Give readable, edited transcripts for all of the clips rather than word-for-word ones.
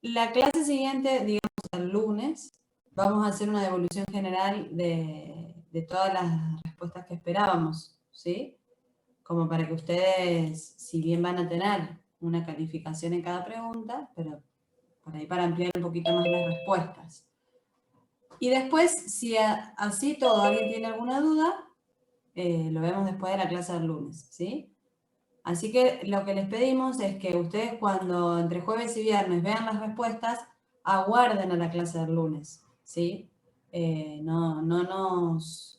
La clase siguiente, digamos el lunes, vamos a hacer una devolución general de todas las respuestas que esperábamos, ¿sí? Como para que ustedes, si bien van a tener una calificación en cada pregunta, pero por ahí para ampliar un poquito más las respuestas. Y después, si así todo alguien tiene alguna duda, lo vemos después de la clase del lunes, ¿sí? Así que lo que les pedimos es que ustedes cuando entre jueves y viernes vean las respuestas, aguarden a la clase del lunes, ¿sí? No nos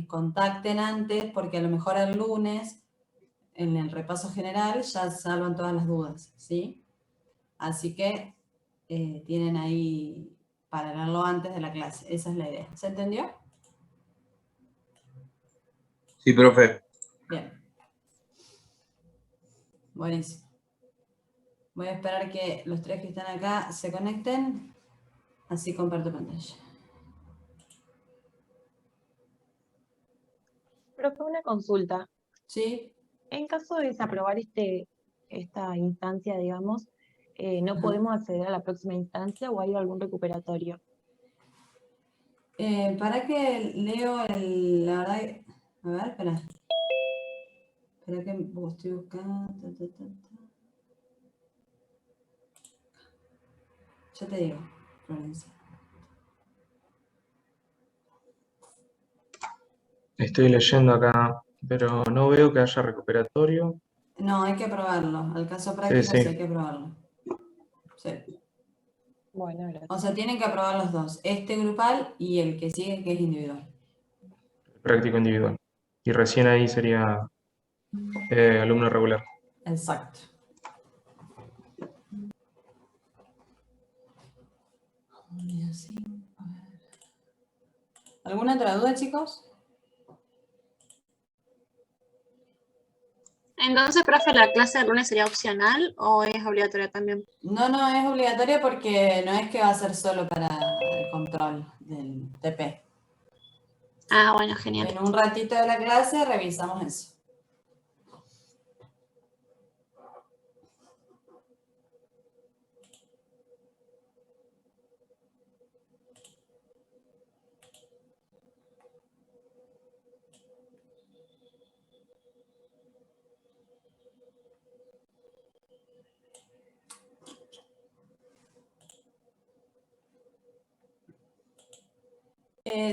contacten antes porque a lo mejor el lunes, en el repaso general, ya salvan todas las dudas, ¿sí? Así que tienen ahí para leerlo antes de la clase. Esa es la idea. ¿Se entendió? Sí, profe. Bien. Buenísimo. Voy a esperar que los tres que están acá se conecten. Así comparto pantalla. Profe, una consulta. ¿Sí? En caso de desaprobar esta instancia, digamos, ¿no Ajá. podemos acceder a la próxima instancia o hay algún recuperatorio? Para que leo la verdad, a ver, espera. Espera que estoy buscando. Ya te digo, Florencia. Estoy leyendo acá, pero no veo que haya recuperatorio. No, hay que aprobarlo. Al caso Sí, práctico sí sí. hay que aprobarlo. Sí. Bueno, gracias. O sea, tienen que aprobar los dos. Este grupal y el que sigue, que es individual. Práctico individual. Y recién ahí sería alumno regular. Exacto. ¿Alguna otra duda, chicos? Entonces, profe, ¿la clase del lunes sería opcional o es obligatoria también? No, no es obligatorio porque no es que va a ser solo para el control del TP. Ah, bueno, genial. En un ratito de la clase revisamos eso.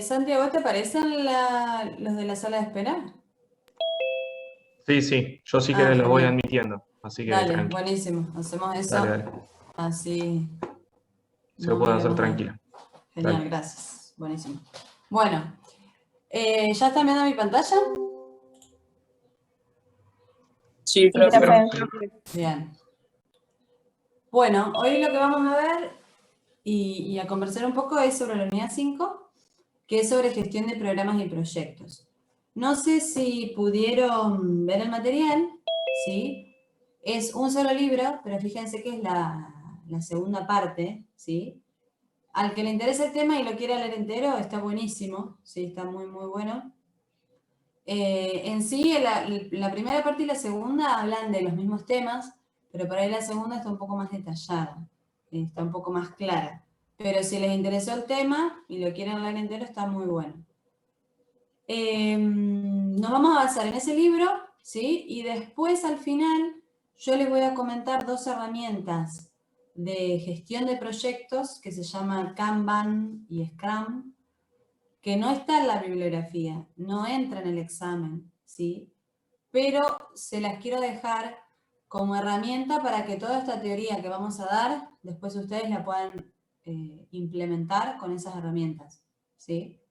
Santiago, ¿te parecen los de la sala de espera? Sí, sí. Yo sí que Ah, los voy genial. admitiendo. Así que Dale, tranqui. buenísimo. Hacemos eso. Dale, dale. Así Se no puede hacer volvemos ahí. tranquila. Genial, Dale. gracias. Buenísimo. Bueno, ¿ya están viendo mi pantalla? Sí, Sí, profe. profe. Bien. Bueno, hoy lo que vamos a ver y a conversar un poco es sobre la unidad 5, que es sobre gestión de programas y proyectos. No sé si pudieron ver el material, ¿sí? Es un solo libro, pero fíjense que es la segunda parte, ¿sí? Al que le interese el tema y lo quiera leer entero, está buenísimo, ¿sí? Está muy, muy bueno. En sí, la primera parte y la segunda hablan de los mismos temas, pero por ahí la segunda está un poco más detallada, está un poco más clara. Pero si les interesó el tema y lo quieren leer entero, está muy bueno. Nos vamos a basar en ese libro, ¿sí? Y después, al final, yo les voy a comentar dos herramientas de gestión de proyectos que se llaman Kanban y Scrum, que no está en la bibliografía, no entra en el examen, ¿sí? Pero se las quiero dejar como herramienta para que toda esta teoría que vamos a dar, después ustedes la puedan implementar con esas herramientas, ¿sí?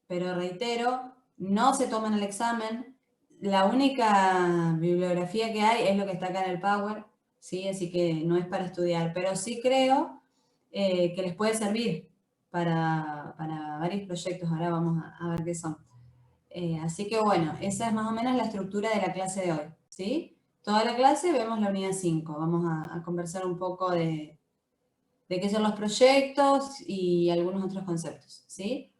Pero reitero, no se toman el examen, la única bibliografía que hay es lo que está acá en el Power, ¿sí? Así que no es para estudiar, pero sí creo que les puede servir para varios proyectos, ahora vamos a ver qué son. Así que bueno, esa es más o menos la estructura de la clase de hoy, ¿sí? Toda la clase vemos la unidad 5, vamos a conversar un poco de qué son los proyectos y algunos otros conceptos, ¿sí?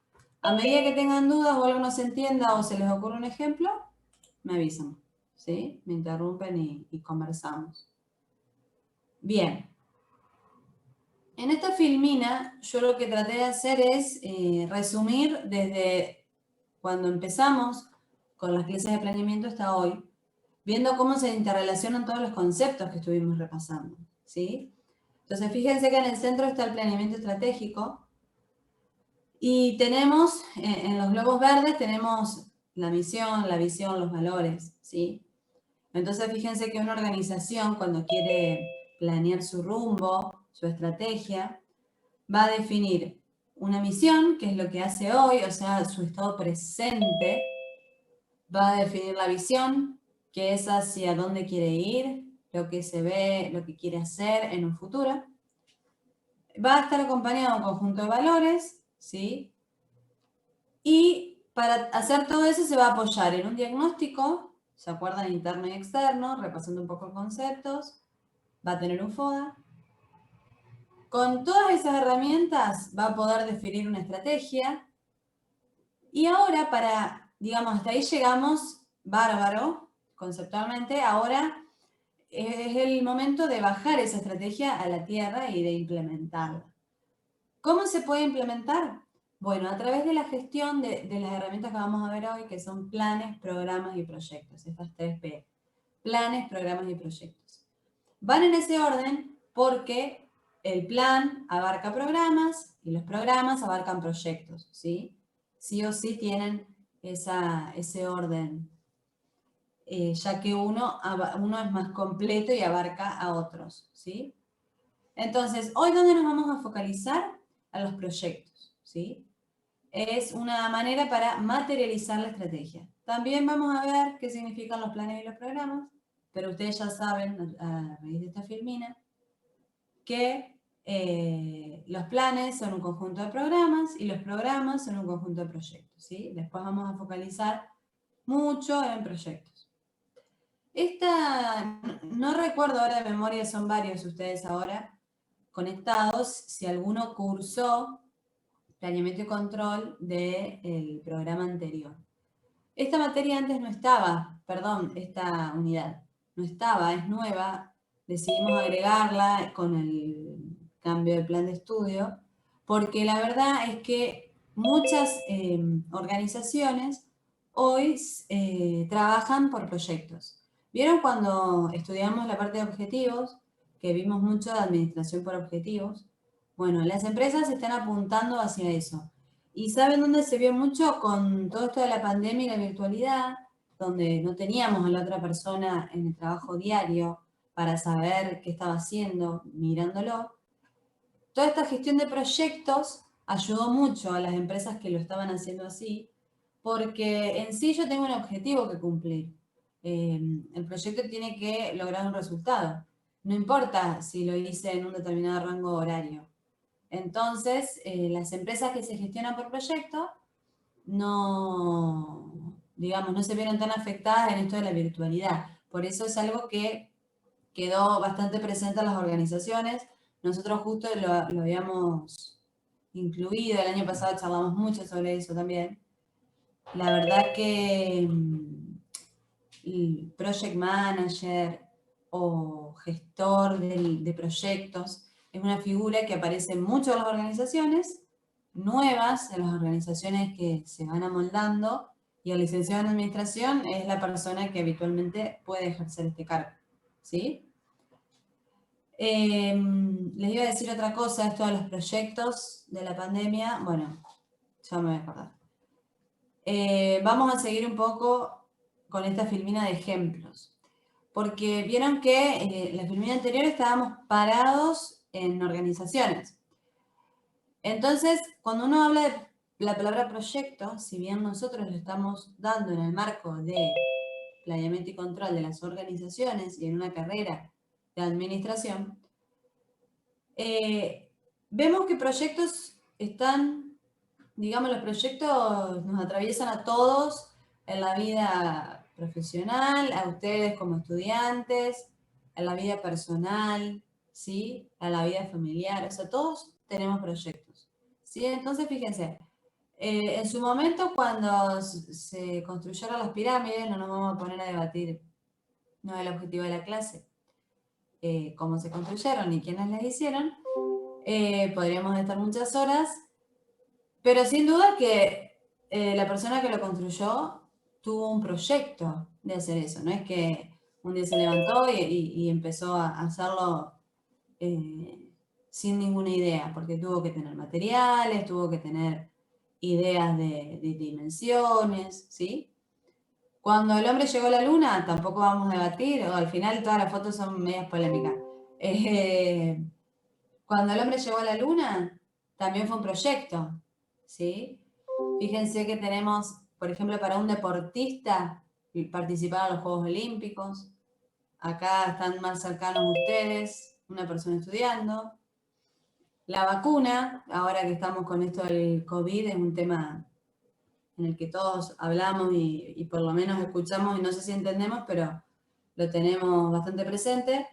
A medida que tengan dudas o algo no se entienda o se les ocurre un ejemplo, me avisan, ¿sí? Me interrumpen y conversamos. Bien. En esta filmina, yo lo que traté de hacer es resumir desde cuando empezamos con las clases de planeamiento hasta hoy, viendo cómo se interrelacionan todos los conceptos que estuvimos repasando, ¿sí? Entonces, fíjense que en el centro está el planeamiento estratégico y tenemos, en los globos verdes, tenemos la misión, la visión, los valores, ¿sí? Entonces, fíjense que una organización, cuando quiere planear su rumbo, su estrategia, va a definir una misión, que es lo que hace hoy, o sea, su estado presente, va a definir la visión, que es hacia dónde quiere ir, lo que se ve, lo que quiere hacer en un futuro. Va a estar acompañado de un conjunto de valores, ¿sí? Y para hacer todo eso se va a apoyar en un diagnóstico, ¿se acuerdan? Interno y externo, repasando un poco conceptos. Va a tener un FODA. Con todas esas herramientas va a poder definir una estrategia. Y ahora digamos, hasta ahí llegamos bárbaro, conceptualmente. Ahora es el momento de bajar esa estrategia a la tierra y de implementarla. ¿Cómo se puede implementar? Bueno, a través de la gestión de las herramientas que vamos a ver hoy, que son planes, programas y proyectos, estas 3P. Planes, programas y proyectos. Van en ese orden porque el plan abarca programas y los programas abarcan proyectos, ¿sí? Sí o sí tienen ese orden, ya que uno es más completo y abarca a otros, ¿sí? Entonces, hoy, ¿dónde nos vamos a focalizar? A los proyectos, ¿sí? Es una manera para materializar la estrategia. También vamos a ver qué significan los planes y los programas, pero ustedes ya saben, a raíz de esta filmina, que los planes son un conjunto de programas y los programas son un conjunto de proyectos, ¿sí? Después vamos a focalizar mucho en proyectos. No recuerdo ahora de memoria, son varios ustedes ahora conectados, si alguno cursó planeamiento y control del programa anterior. Esta materia antes no estaba, perdón, esta unidad no estaba, es nueva, decidimos agregarla con el cambio de plan de estudio, porque la verdad es que muchas organizaciones hoy trabajan por proyectos. ¿Vieron cuando estudiamos la parte de objetivos, que vimos mucho de administración por objetivos? Bueno, las empresas están apuntando hacia eso. ¿Y saben dónde se vio mucho? Con todo esto de la pandemia y la virtualidad, donde no teníamos a la otra persona en el trabajo diario para saber qué estaba haciendo, mirándolo. Toda esta gestión de proyectos ayudó mucho a las empresas que lo estaban haciendo así, porque en sí yo tengo un objetivo que cumplir. El proyecto tiene que lograr un resultado. No importa si lo hice en un determinado rango horario. Entonces, las empresas que se gestionan por proyecto digamos, no se vieron tan afectadas en esto de la virtualidad. Por eso es algo que quedó bastante presente en las organizaciones. Nosotros justo lo habíamos incluido, el año pasado charlamos mucho sobre eso también. La verdad que el project manager o gestor de proyectos es una figura que aparece mucho en las organizaciones nuevas, en las organizaciones que se van amoldando, y el licenciado en administración es la persona que habitualmente puede ejercer este cargo, ¿sí? Les iba a decir otra cosa, esto de los proyectos de la pandemia, bueno, ya me voy a acordar. Vamos a seguir un poco con esta filmina de ejemplos, porque vieron que en la filmina anterior estábamos parados en organizaciones. Entonces, cuando uno habla de la palabra proyecto, si bien nosotros lo estamos dando en el marco de planeamiento y control de las organizaciones y en una carrera de administración, vemos que proyectos están, digamos, los proyectos nos atraviesan a todos en la vida profesional, a ustedes como estudiantes, en la vida personal, ¿sí? A la vida familiar, o sea, todos tenemos proyectos, ¿sí? Entonces, fíjense, en su momento cuando se construyeron las pirámides, no nos vamos a poner a debatir, no es el objetivo de la clase, cómo se construyeron ni quiénes las hicieron, podríamos estar muchas horas, pero sin duda que la persona que lo construyó tuvo un proyecto de hacer eso, no es que un día se levantó y empezó a hacerlo sin ninguna idea, porque tuvo que tener materiales, tuvo que tener ideas de dimensiones, ¿sí? Cuando el hombre llegó a la luna, tampoco vamos a debatir, o al final todas las fotos son medias polémicas. Cuando el hombre llegó a la luna, también fue un proyecto, ¿sí? Fíjense que tenemos, por ejemplo, para un deportista, participar en los Juegos Olímpicos. Acá están más cercanos ustedes, una persona estudiando. La vacuna, ahora que estamos con esto del COVID, es un tema en el que todos hablamos y por lo menos escuchamos y no sé si entendemos, pero lo tenemos bastante presente.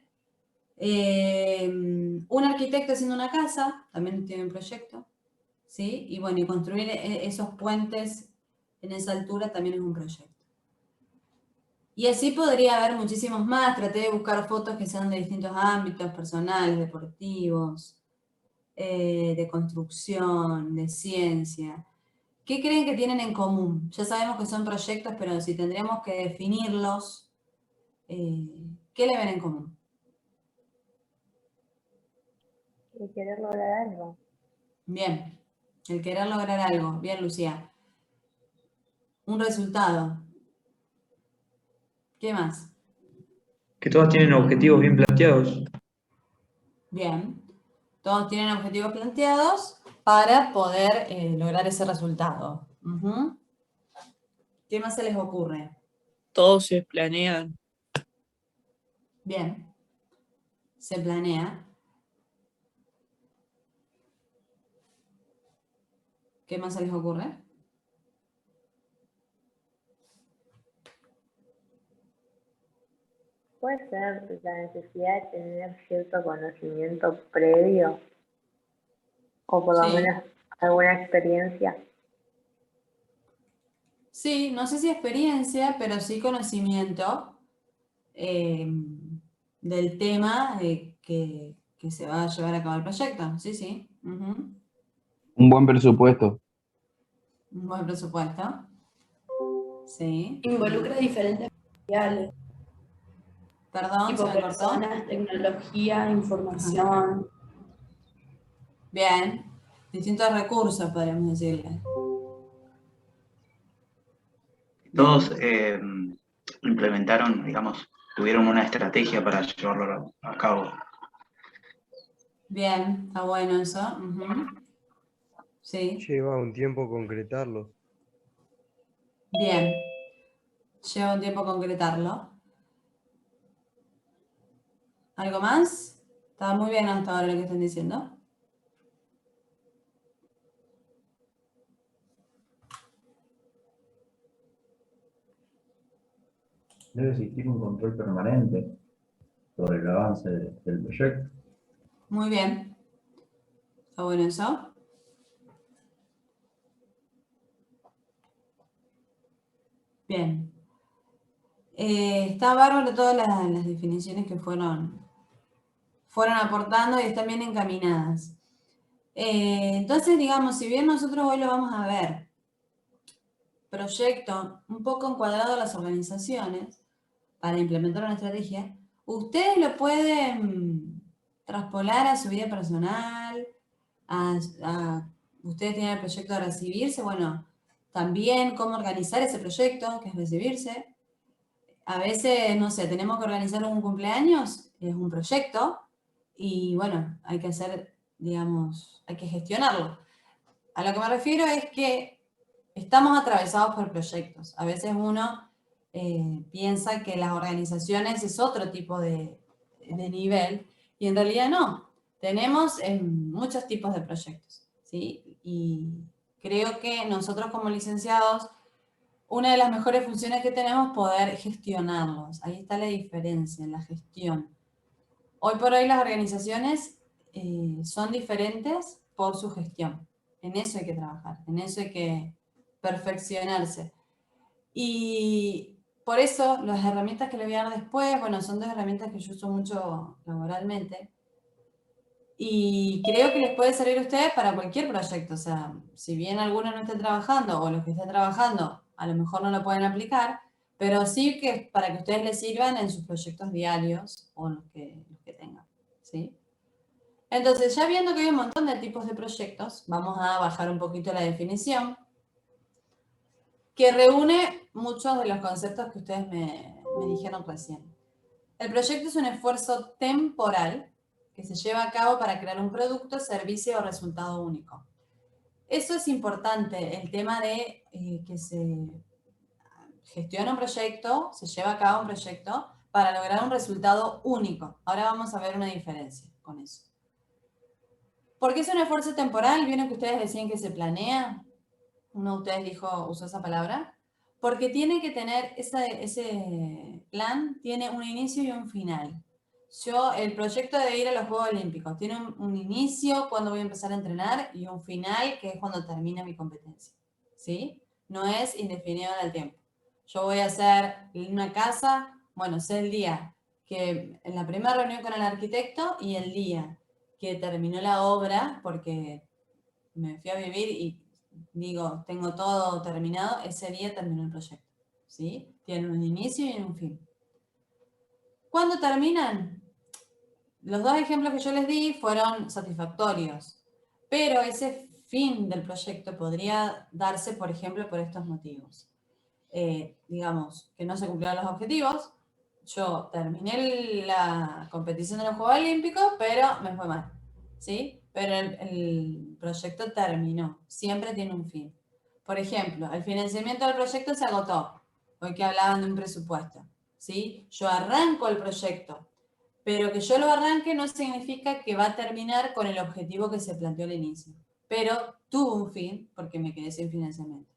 Un arquitecto haciendo una casa, también tiene un proyecto, ¿sí? Y bueno, y construir esos puentes en esa altura también es un proyecto. Y así podría haber muchísimos más. Traté de buscar fotos que sean de distintos ámbitos, personales, deportivos, de construcción, de ciencia. ¿Qué creen que tienen en común? Ya sabemos que son proyectos, pero si tendríamos que definirlos, ¿qué le ven en común? Y querer lograr algo. Bien, el querer lograr algo. Bien, Lucía. Un resultado. ¿Qué más? Que todas tienen objetivos bien planteados. Bien. Todos tienen objetivos planteados para poder lograr ese resultado. Ujú. ¿Qué más se les ocurre? Todos se planean. Bien. Se planea. ¿Qué más se les ocurre? Puede ser la necesidad de tener cierto conocimiento previo, o por lo Sí. menos alguna experiencia. Sí, no sé si experiencia, pero sí conocimiento del tema que se va a llevar a cabo el proyecto. Sí, sí. Ujú. Un buen presupuesto. Un buen presupuesto. Sí. Involucra diferentes materiales, Perdón, se tipo me cortó. personas, tecnología, información. Bien. Distintos recursos, podríamos decirle. Todos implementaron, digamos, tuvieron una estrategia para llevarlo a cabo. Bien, está bueno eso. Ujú. Sí, Lleva un tiempo concretarlo. bien. Lleva un tiempo concretarlo. ¿Algo más? Está muy bien hasta ahora lo que están diciendo. Debe existir un control permanente sobre el avance del proyecto. Muy bien. Está bueno eso. Bien. Está bárbaro todas las definiciones que fueron aportando y están bien encaminadas. Entonces, digamos, si bien nosotros hoy lo vamos a ver, proyecto un poco encuadrado a las organizaciones para implementar una estrategia, ustedes lo pueden traspolar a su vida personal, ustedes tienen el proyecto de recibirse, bueno, también cómo organizar ese proyecto, que es recibirse. A veces, no sé, tenemos que organizar un cumpleaños, es un proyecto, y bueno, hay que hacer, digamos, hay que gestionarlo. A lo que me refiero es que estamos atravesados por proyectos. A veces uno piensa que las organizaciones es otro tipo de nivel, y en realidad no. Tenemos muchos tipos de proyectos, ¿sí? Y creo que nosotros como licenciados, una de las mejores funciones que tenemos es poder gestionarlos. Ahí está la diferencia, en la gestión. Hoy por hoy las organizaciones son diferentes por su gestión. En eso hay que trabajar, en eso hay que perfeccionarse. Y por eso las herramientas que le voy a dar después, bueno, son dos herramientas que yo uso mucho laboralmente. Y creo que les puede servir a ustedes para cualquier proyecto. O sea, si bien algunos no estén trabajando o los que estén trabajando a lo mejor no lo pueden aplicar, pero sí que para que ustedes les sirvan en sus proyectos diarios o los que tengan, ¿sí? Entonces, ya viendo que hay un montón de tipos de proyectos, vamos a bajar un poquito la definición, que reúne muchos de los conceptos que ustedes me dijeron recién. El proyecto es un esfuerzo temporal que se lleva a cabo para crear un producto, servicio o resultado único. Eso es importante, el tema de que se gestiona un proyecto, se lleva a cabo un proyecto para lograr un resultado único. Ahora vamos a ver una diferencia con eso. ¿Por qué es un esfuerzo temporal? ¿Vieron que ustedes decían que se planea? Uno de ustedes usó esa palabra. Porque tiene que tener, ese plan tiene un inicio y un final. El proyecto de ir a los Juegos Olímpicos tiene un inicio cuando voy a empezar a entrenar y un final que es cuando termina mi competencia. ¿Sí? No es indefinido en el tiempo. Yo voy a hacer una casa, bueno, sé el día que en la primera reunión con el arquitecto y el día que terminó la obra, porque me fui a vivir y digo, tengo todo terminado, ese día terminó el proyecto, ¿sí? Tiene un inicio y un fin. ¿Cuándo terminan? Los dos ejemplos que yo les di fueron satisfactorios, pero ese fin del proyecto podría darse, por ejemplo, por estos motivos. Digamos, que no se cumplieron los objetivos, yo terminé la competición de los Juegos Olímpicos, pero me fue mal, ¿sí? Pero el proyecto terminó, siempre tiene un fin. Por ejemplo, el financiamiento del proyecto se agotó, hoy que hablaban de un presupuesto, ¿sí? Yo arranco el proyecto, pero que yo lo arranque no significa que va a terminar con el objetivo que se planteó al inicio, pero tuvo un fin porque me quedé sin financiamiento.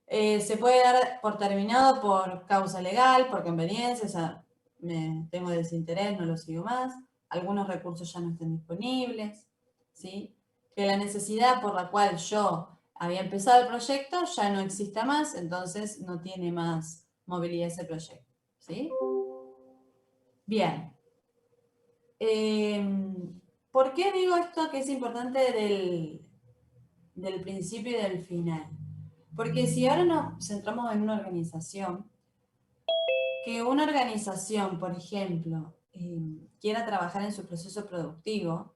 Se puede dar por terminado por causa legal, por conveniencia, o sea, tengo desinterés, no lo sigo más, algunos recursos ya no están disponibles, ¿sí? Que la necesidad por la cual yo había empezado el proyecto ya no exista más, entonces no tiene más movilidad ese proyecto, ¿sí? Bien. ¿Por qué digo esto que es importante del principio y del final? Porque si ahora nos centramos en una organización, que una organización, por ejemplo, quiera trabajar en su proceso productivo,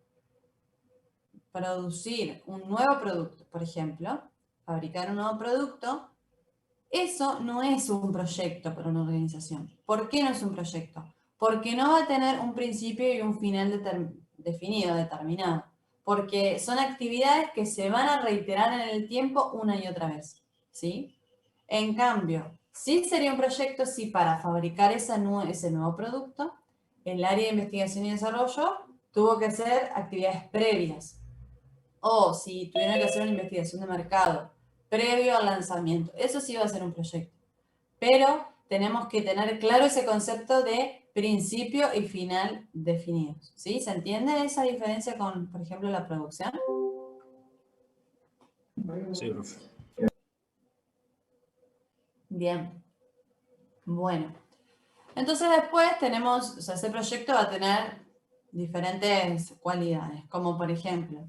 producir un nuevo producto, por ejemplo, fabricar un nuevo producto, eso no es un proyecto para una organización. ¿Por qué no es un proyecto? Porque no va a tener un principio y un final definido, determinado. Porque son actividades que se van a reiterar en el tiempo una y otra vez, ¿sí? En cambio, sí sería un proyecto si para fabricar ese nuevo producto, el área de investigación y desarrollo tuvo que hacer actividades previas. O si tuvieron que hacer una investigación de mercado previo al lanzamiento. Eso sí va a ser un proyecto. Pero tenemos que tener claro ese concepto de principio y final definidos. ¿Sí? ¿Se entiende esa diferencia con, por ejemplo, la producción? Sí, profe. Bien. Bueno. Entonces después tenemos, o sea, ese proyecto va a tener diferentes cualidades, como por ejemplo,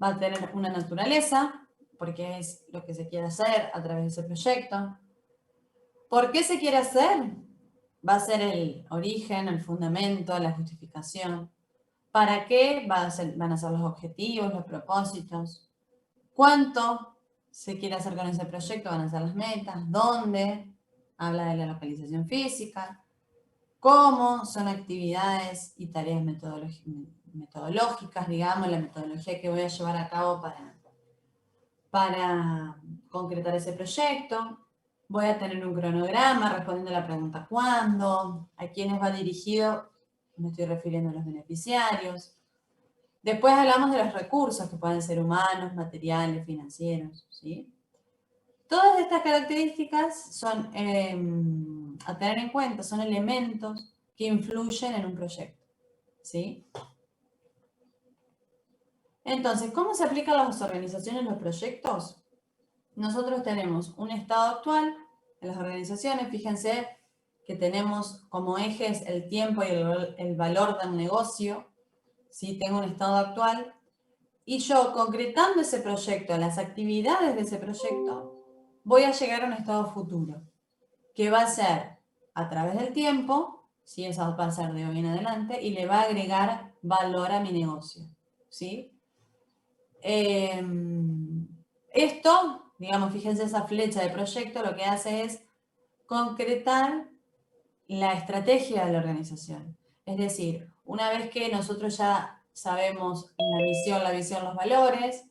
va a tener una naturaleza, porque es lo que se quiere hacer a través de ese proyecto. ¿Por qué se quiere hacer? Va a ser el origen, el fundamento, la justificación. ¿Para qué? Van a ser los objetivos, los propósitos. ¿Cuánto se quiere hacer con ese proyecto? Van a ser las metas. ¿Dónde? Habla de la localización física. ¿Cómo? Son actividades y tareas metodológicas, digamos, la metodología que voy a llevar a cabo para concretar ese proyecto. Voy a tener un cronograma respondiendo a la pregunta ¿cuándo? ¿A quiénes va dirigido? Me estoy refiriendo a los beneficiarios. Después hablamos de los recursos, que pueden ser humanos, materiales, financieros, ¿sí? Todas estas características son, a tener en cuenta, son elementos que influyen en un proyecto, ¿sí? Entonces, ¿cómo se aplican a las organizaciones los proyectos? Nosotros tenemos un estado actual en las organizaciones, fíjense que tenemos como ejes el tiempo y el valor del negocio, ¿sí? Tengo un estado actual y yo concretando ese proyecto, las actividades de ese proyecto, voy a llegar a un estado futuro, que va a ser a través del tiempo, ¿sí? Eso va a ser de hoy en adelante, y le va a agregar valor a mi negocio, ¿sí? Esto, digamos, fíjense esa flecha de proyecto, lo que hace es concretar la estrategia de la organización. Es decir, una vez que nosotros ya sabemos la visión, los valores,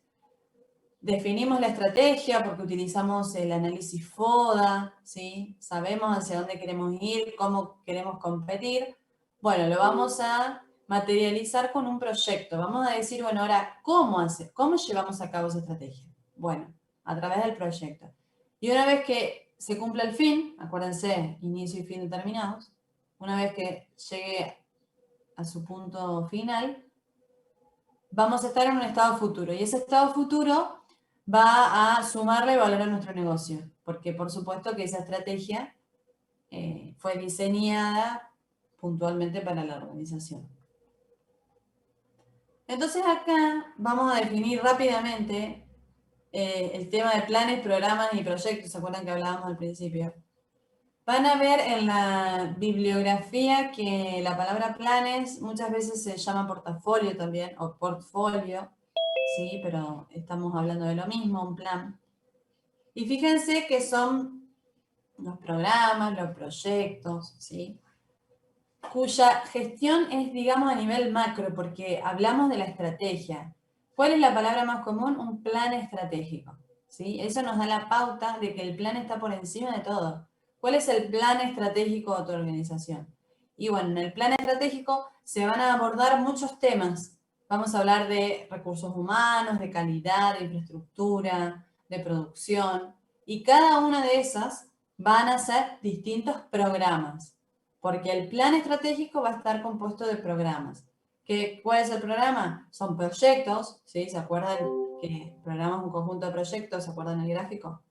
definimos la estrategia porque utilizamos el análisis FODA, ¿sí? Sabemos hacia dónde queremos ir, cómo queremos competir. Bueno, lo vamos a materializar con un proyecto. Vamos a decir, bueno, ahora, ¿cómo llevamos a cabo esa estrategia? Bueno, a través del proyecto. Y una vez que se cumpla el fin, acuérdense, inicio y fin determinados, una vez que llegue a su punto final, vamos a estar en un estado futuro. Y ese estado futuro va a sumarle valor a nuestro negocio, porque por supuesto que esa estrategia fue diseñada puntualmente para la organización. Entonces acá vamos a definir rápidamente el tema de planes, programas y proyectos. ¿Se acuerdan que hablábamos al principio? Van a ver en la bibliografía que la palabra planes muchas veces se llama portafolio también, o portfolio, ¿sí? Pero estamos hablando de lo mismo, un plan. Y fíjense que son los programas, los proyectos, ¿sí? Cuya gestión es, digamos, a nivel macro, porque hablamos de la estrategia. ¿Cuál es la palabra más común? Un plan estratégico, ¿sí? Eso nos da la pauta de que el plan está por encima de todo. ¿Cuál es el plan estratégico de tu organización? Y bueno, en el plan estratégico se van a abordar muchos temas. Vamos a hablar de recursos humanos, de calidad, de infraestructura, de producción. Y cada una de esas van a ser distintos programas. Porque el plan estratégico va a estar compuesto de programas. ¿Cuál es el programa? Son proyectos, ¿sí? ¿Se acuerdan que programas un conjunto de proyectos? ¿Se acuerdan el gráfico?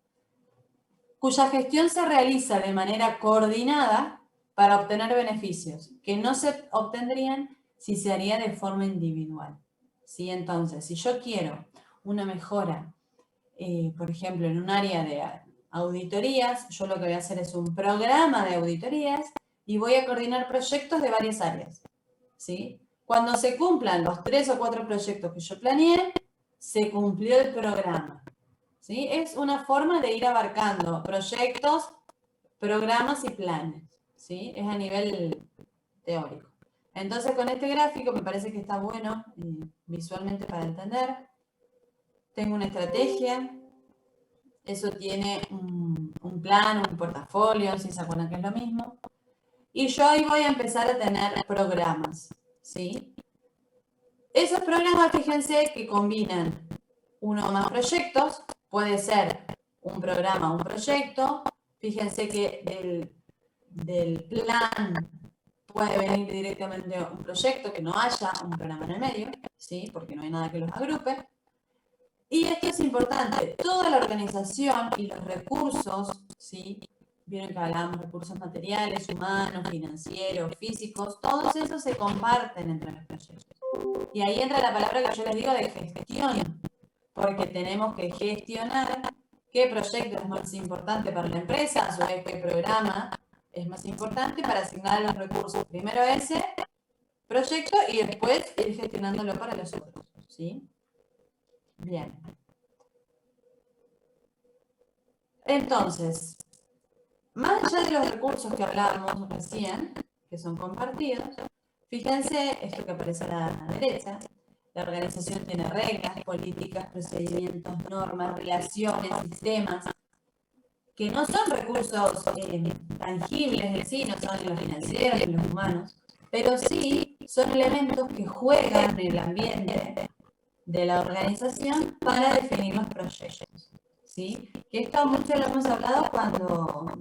Cuya gestión se realiza de manera coordinada para obtener beneficios que no se obtendrían si se haría de forma individual, ¿sí? Entonces, si yo quiero una mejora, por ejemplo, en un área de auditorías, yo lo que voy a hacer es un programa de auditorías y voy a coordinar proyectos de varias áreas, ¿sí? Cuando se cumplan los 3 o 4 proyectos que yo planeé, se cumplió el programa, ¿sí? Es una forma de ir abarcando proyectos, programas y planes, ¿sí? Es a nivel teórico. Entonces, con este gráfico me parece que está bueno visualmente para entender. Tengo una estrategia, eso tiene un plan, un portafolio, si se acuerdan que es lo mismo. Y yo ahí voy a empezar a tener programas, ¿sí? Esos programas, fíjense que combinan uno o más proyectos, puede ser un programa o un proyecto. Fíjense que del plan puede venir directamente un proyecto, que no haya un programa en el medio, ¿sí? Porque no hay nada que los agrupe. Y esto es importante, toda la organización y los recursos, ¿sí? Vieron que hablábamos de recursos materiales, humanos, financieros, físicos, todos esos se comparten entre los proyectos. Y ahí entra la palabra que yo les digo de gestión, porque tenemos que gestionar qué proyecto es más importante para la empresa, a su vez qué programa es más importante para asignar los recursos. Primero ese proyecto y después ir gestionándolo para los otros, ¿sí? Bien. Entonces, más allá de los recursos que hablábamos recién, que son compartidos, fíjense esto que aparece a la derecha. La organización tiene reglas, políticas, procedimientos, normas, relaciones, sistemas, que no son recursos tangibles en sí, no son en los financieros, en los humanos, pero sí son elementos que juegan en el ambiente de la organización para definir los proyectos, ¿sí? Que esto mucho lo hemos hablado cuando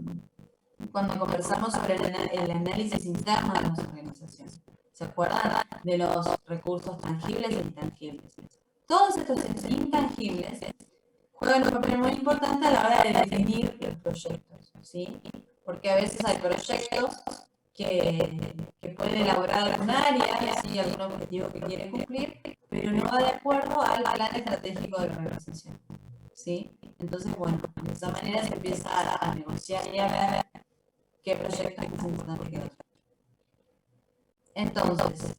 conversamos sobre el análisis interno de las organizaciones. ¿Se acuerdan de los recursos tangibles e intangibles? Todos estos intangibles juegan un papel muy importante a la hora de definir los proyectos, ¿sí? Porque a veces hay proyectos que puede elaborar algún área, ¿sí? Algún objetivo que quiere cumplir, pero no va de acuerdo al plan estratégico de la organización, ¿sí? Entonces, bueno, de esa manera se empieza a negociar y a ver qué proyecto es más importante que otro. Entonces,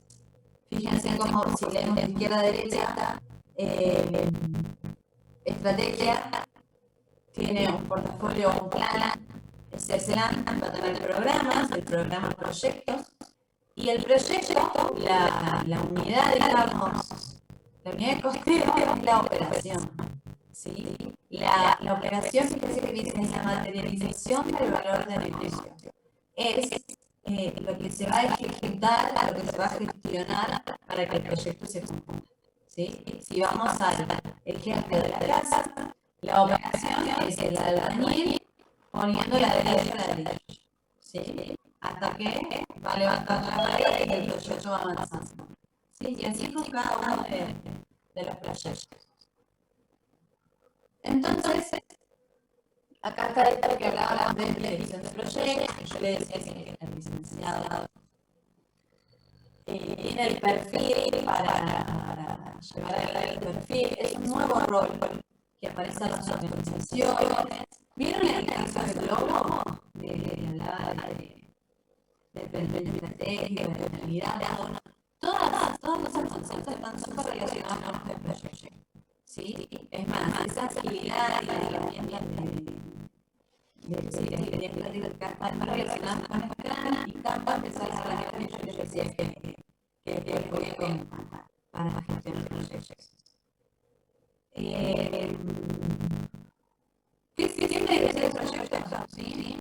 fíjense cómo si leemos de izquierda a derecha, estrategia tiene un portafolio o un plan, es el plan, va a tener programas, el programa proyectos, y el proyecto, la unidad, digamos, la unidad de costeo es la operación, ¿sí? La operación, fíjense que dice, es la materialización del valor de negocio. Es lo que se va a ejecutar, lo que se va a gestionar para que el proyecto se cumpla, ¿sí? Si vamos al ejemplo de la casa, la operación es el albañil poniendo la derecha a la derecha, ¿sí? Hasta que va levantando la pared y el proyecto va avanzando, ¿sí? Y así con cada uno de los proyectos. Entonces, acá está esto que hablábamos de dirección de proyectos, que yo le decía que el licenciado tiene el perfil para llevar a cabo el perfil, es un nuevo rol que aparece en las organizaciones. ¿Vieron el caso del globo? Hablaba del perfil estratégico, de la realidad. Bueno, todas esas conceptos están súper relacionados con este proyecto, ¿sí? Es más, esa agilidad y la herramienta de están relacionadas con este plan y Kanban es esa herramienta que yo decía que voy a comentar para gestionar proyectos. ¿Qué tiene que ser el proyecto? ¿Sí?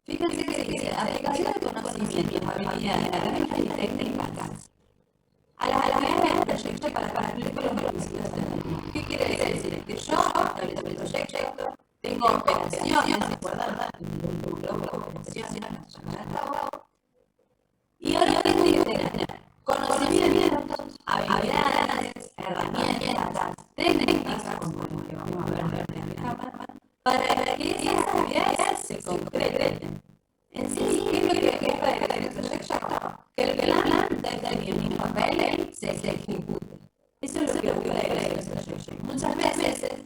Fíjense que dice aplicación de conocimientos, habilidades, herramientas y técnicas a las actividades del proyecto para cumplir con los requisitos técnicos. ¿Qué quiere decir? Que yo, realizo el proyecto, tengo operaciones, ¿se acuerdan? Un bloque de operaciones para llevar a cabo. Y ahora tengo que tener conocimientos, habilidades, herramientas, técnicas, como lo que vamos a ver en la cámara, para que esas habilidades se concreten. En sí, ¿qué es lo que es para que el proyecto? Que el plan detenido en papel se ejecute. Eso es lo que ocurre en el proyecto. Muchas veces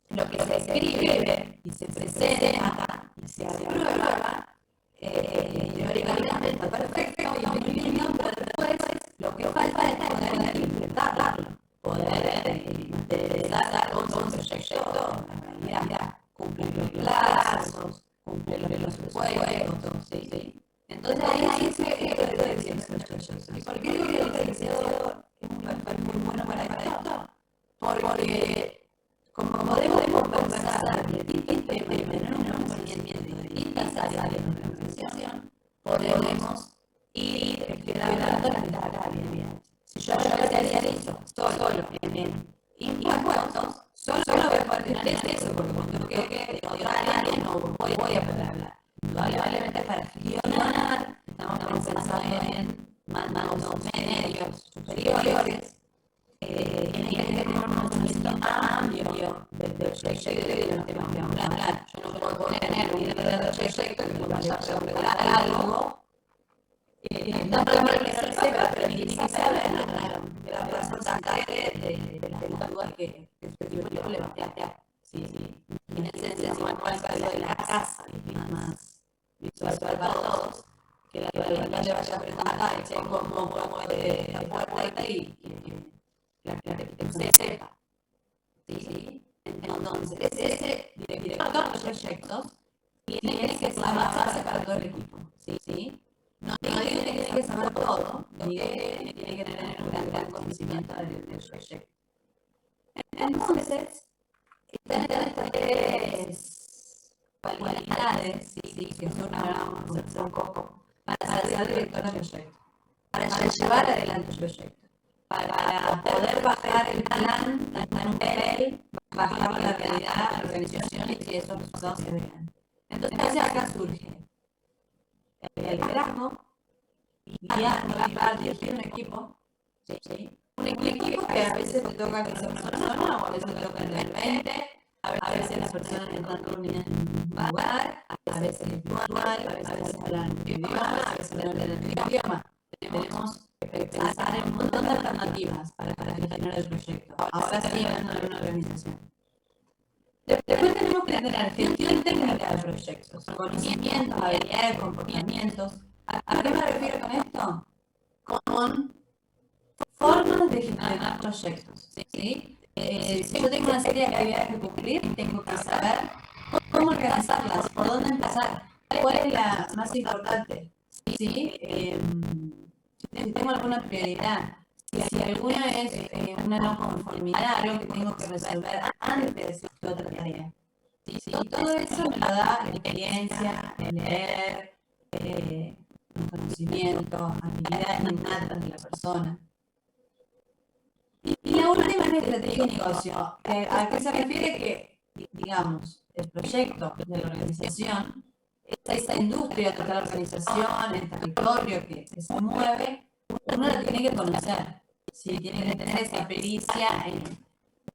lo que se escribe y se presenta y se aprueba teóricamente está perfecto y muy lindo, pero después lo que falta es poder implementarlo, poder materializar todo un proyecto, en realidad cumplir los plazos, cumplir los presupuestos, ¿sí? Entonces ahí es que estoy diciendo proyectos. ¿Y por qué digo que el licenciado es un perfil muy bueno para esto? Porque como podemos conversar de distintos temas y tener un conocimiento de distintas áreas de la organización, podemos ir generando las habilidades. Si yo especializo solo en impuestos, solo voy a poder tener eso, porque cuando creo que de otra área no voy a poder hablar. Indudablemente para gestionar, estamos pensando en mandos medios superiores, tiene que tener un conocimiento amplio del proyecto y de los temas que vamos a hablar. Yo no puedo tener un líder de proyecto que me vaya a regular algo, no para que no lo sepa, pero tiene que saber la porcentaje de las dudas que yo le va a plantear. Sí. Y en esencia, si me pones algo de la casa, que es más visual para todos, que la albañil le vaya a preguntar cómo es la puerta y la que se sepa. ¿Sí? Entonces, ese director de proyectos tiene que ser la base para todo el equipo. ¿Sí? No digo que tiene que saber todo, digo que tiene que tener un gran conocimiento del proyecto. Entonces, están estas tres cualidades, ¿sí? Que son ahora vamos a conversar un poco, para ser director de proyecto, para llevar adelante el proyecto, para poder bajar el plan, en un papel, bajar la realidad, la organización y que esos resultados se vean. Entonces acá surge el liderazgo, guiar, motivar, dirigir un equipo, ¿sí? Un equipo que a veces te toca 15 personas o a veces te toca 20, A veces las personas están reunidas en un lugar, a veces es virtual, a veces hablan un idioma, a veces no hablan el mismo idioma. Tenemos que pensar en un montón de alternativas para gestionar el proyecto. Ahora sí, hablando de una organización. Después tenemos que tener gestión técnica de proyectos, conocimientos, habilidades, comportamientos. ¿A qué me refiero con esto? Con formas de gestionar proyectos, ¿sí? Si yo tengo una serie de actividades que cumplir, tengo que saber cómo organizarlas, por dónde empezar, cuál es la más importante, ¿sí? Si tengo alguna prioridad, si alguna es una no conformidad, algo que tengo que resolver antes que otra tarea. ¿Sí? Y todo eso me lo da la experiencia, el leer, los conocimientos, habilidades innatas de la persona. Y la última es la estrategia de negocio. ¿A qué se refiere? Que, digamos, el proyecto de la organización, esa industria de la organización, el territorio que se mueve, uno lo tiene que conocer. ¿Sí? Tiene que tener esa pericia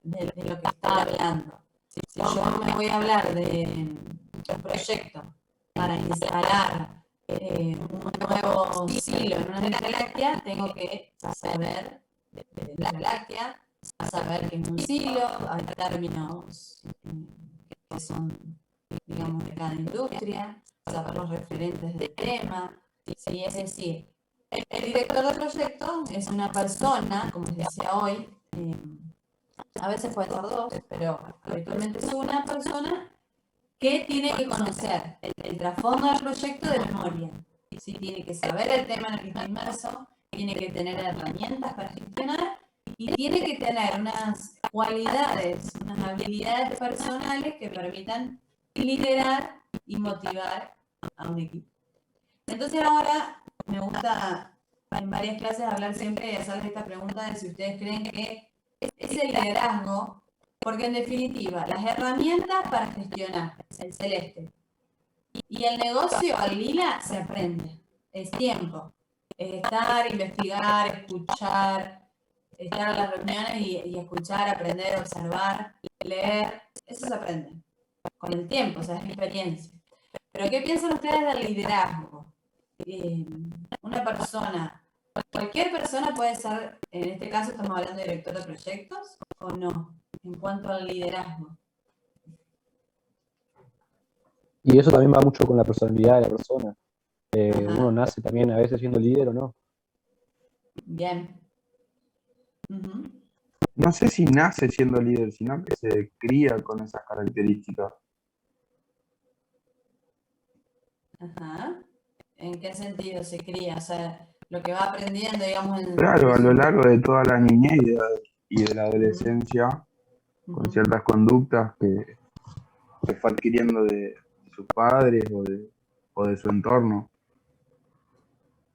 de lo que está hablando. Si yo me voy a hablar de un proyecto para instalar un nuevo silo en una Vía Láctea, tengo que saber de la láctea, saber que es un silo, hay términos que son, digamos, de cada industria, saber los referentes del tema, ¿sí? Es decir, el director del proyecto es una persona, como les decía hoy, a veces puede ser dos, pero habitualmente es una persona que tiene que conocer el trasfondo del proyecto de memoria. ¿Sí? Tiene que saber el tema en el que está inmerso, tiene que tener herramientas para gestionar y tiene que tener unas cualidades, unas habilidades personales que permitan liderar y motivar a un equipo. Entonces ahora me gusta en varias clases hablar siempre y hacerles esta pregunta de si ustedes creen que es el liderazgo, porque en definitiva las herramientas para gestionar el celeste y el negocio al lila se aprende, es tiempo, es estar, investigar, escuchar, estar en las reuniones y escuchar, aprender, observar, leer, eso se aprende con el tiempo, o sea, es experiencia. Pero ¿qué piensan ustedes del liderazgo? Una persona, cualquier persona puede ser, en este caso estamos hablando de director de proyectos, o no, en cuanto al liderazgo. Y eso también va mucho con la personalidad de la persona. Ajá. Uno nace también a veces siendo líder o no. Bien. Uh-huh. No sé si nace siendo líder, sino que se cría con esas características. Ajá. ¿En qué sentido se cría? O sea, lo que va aprendiendo, digamos, en... Claro, a lo largo de toda la niñez y de la adolescencia, con ciertas conductas que fue adquiriendo de sus padres o de su entorno.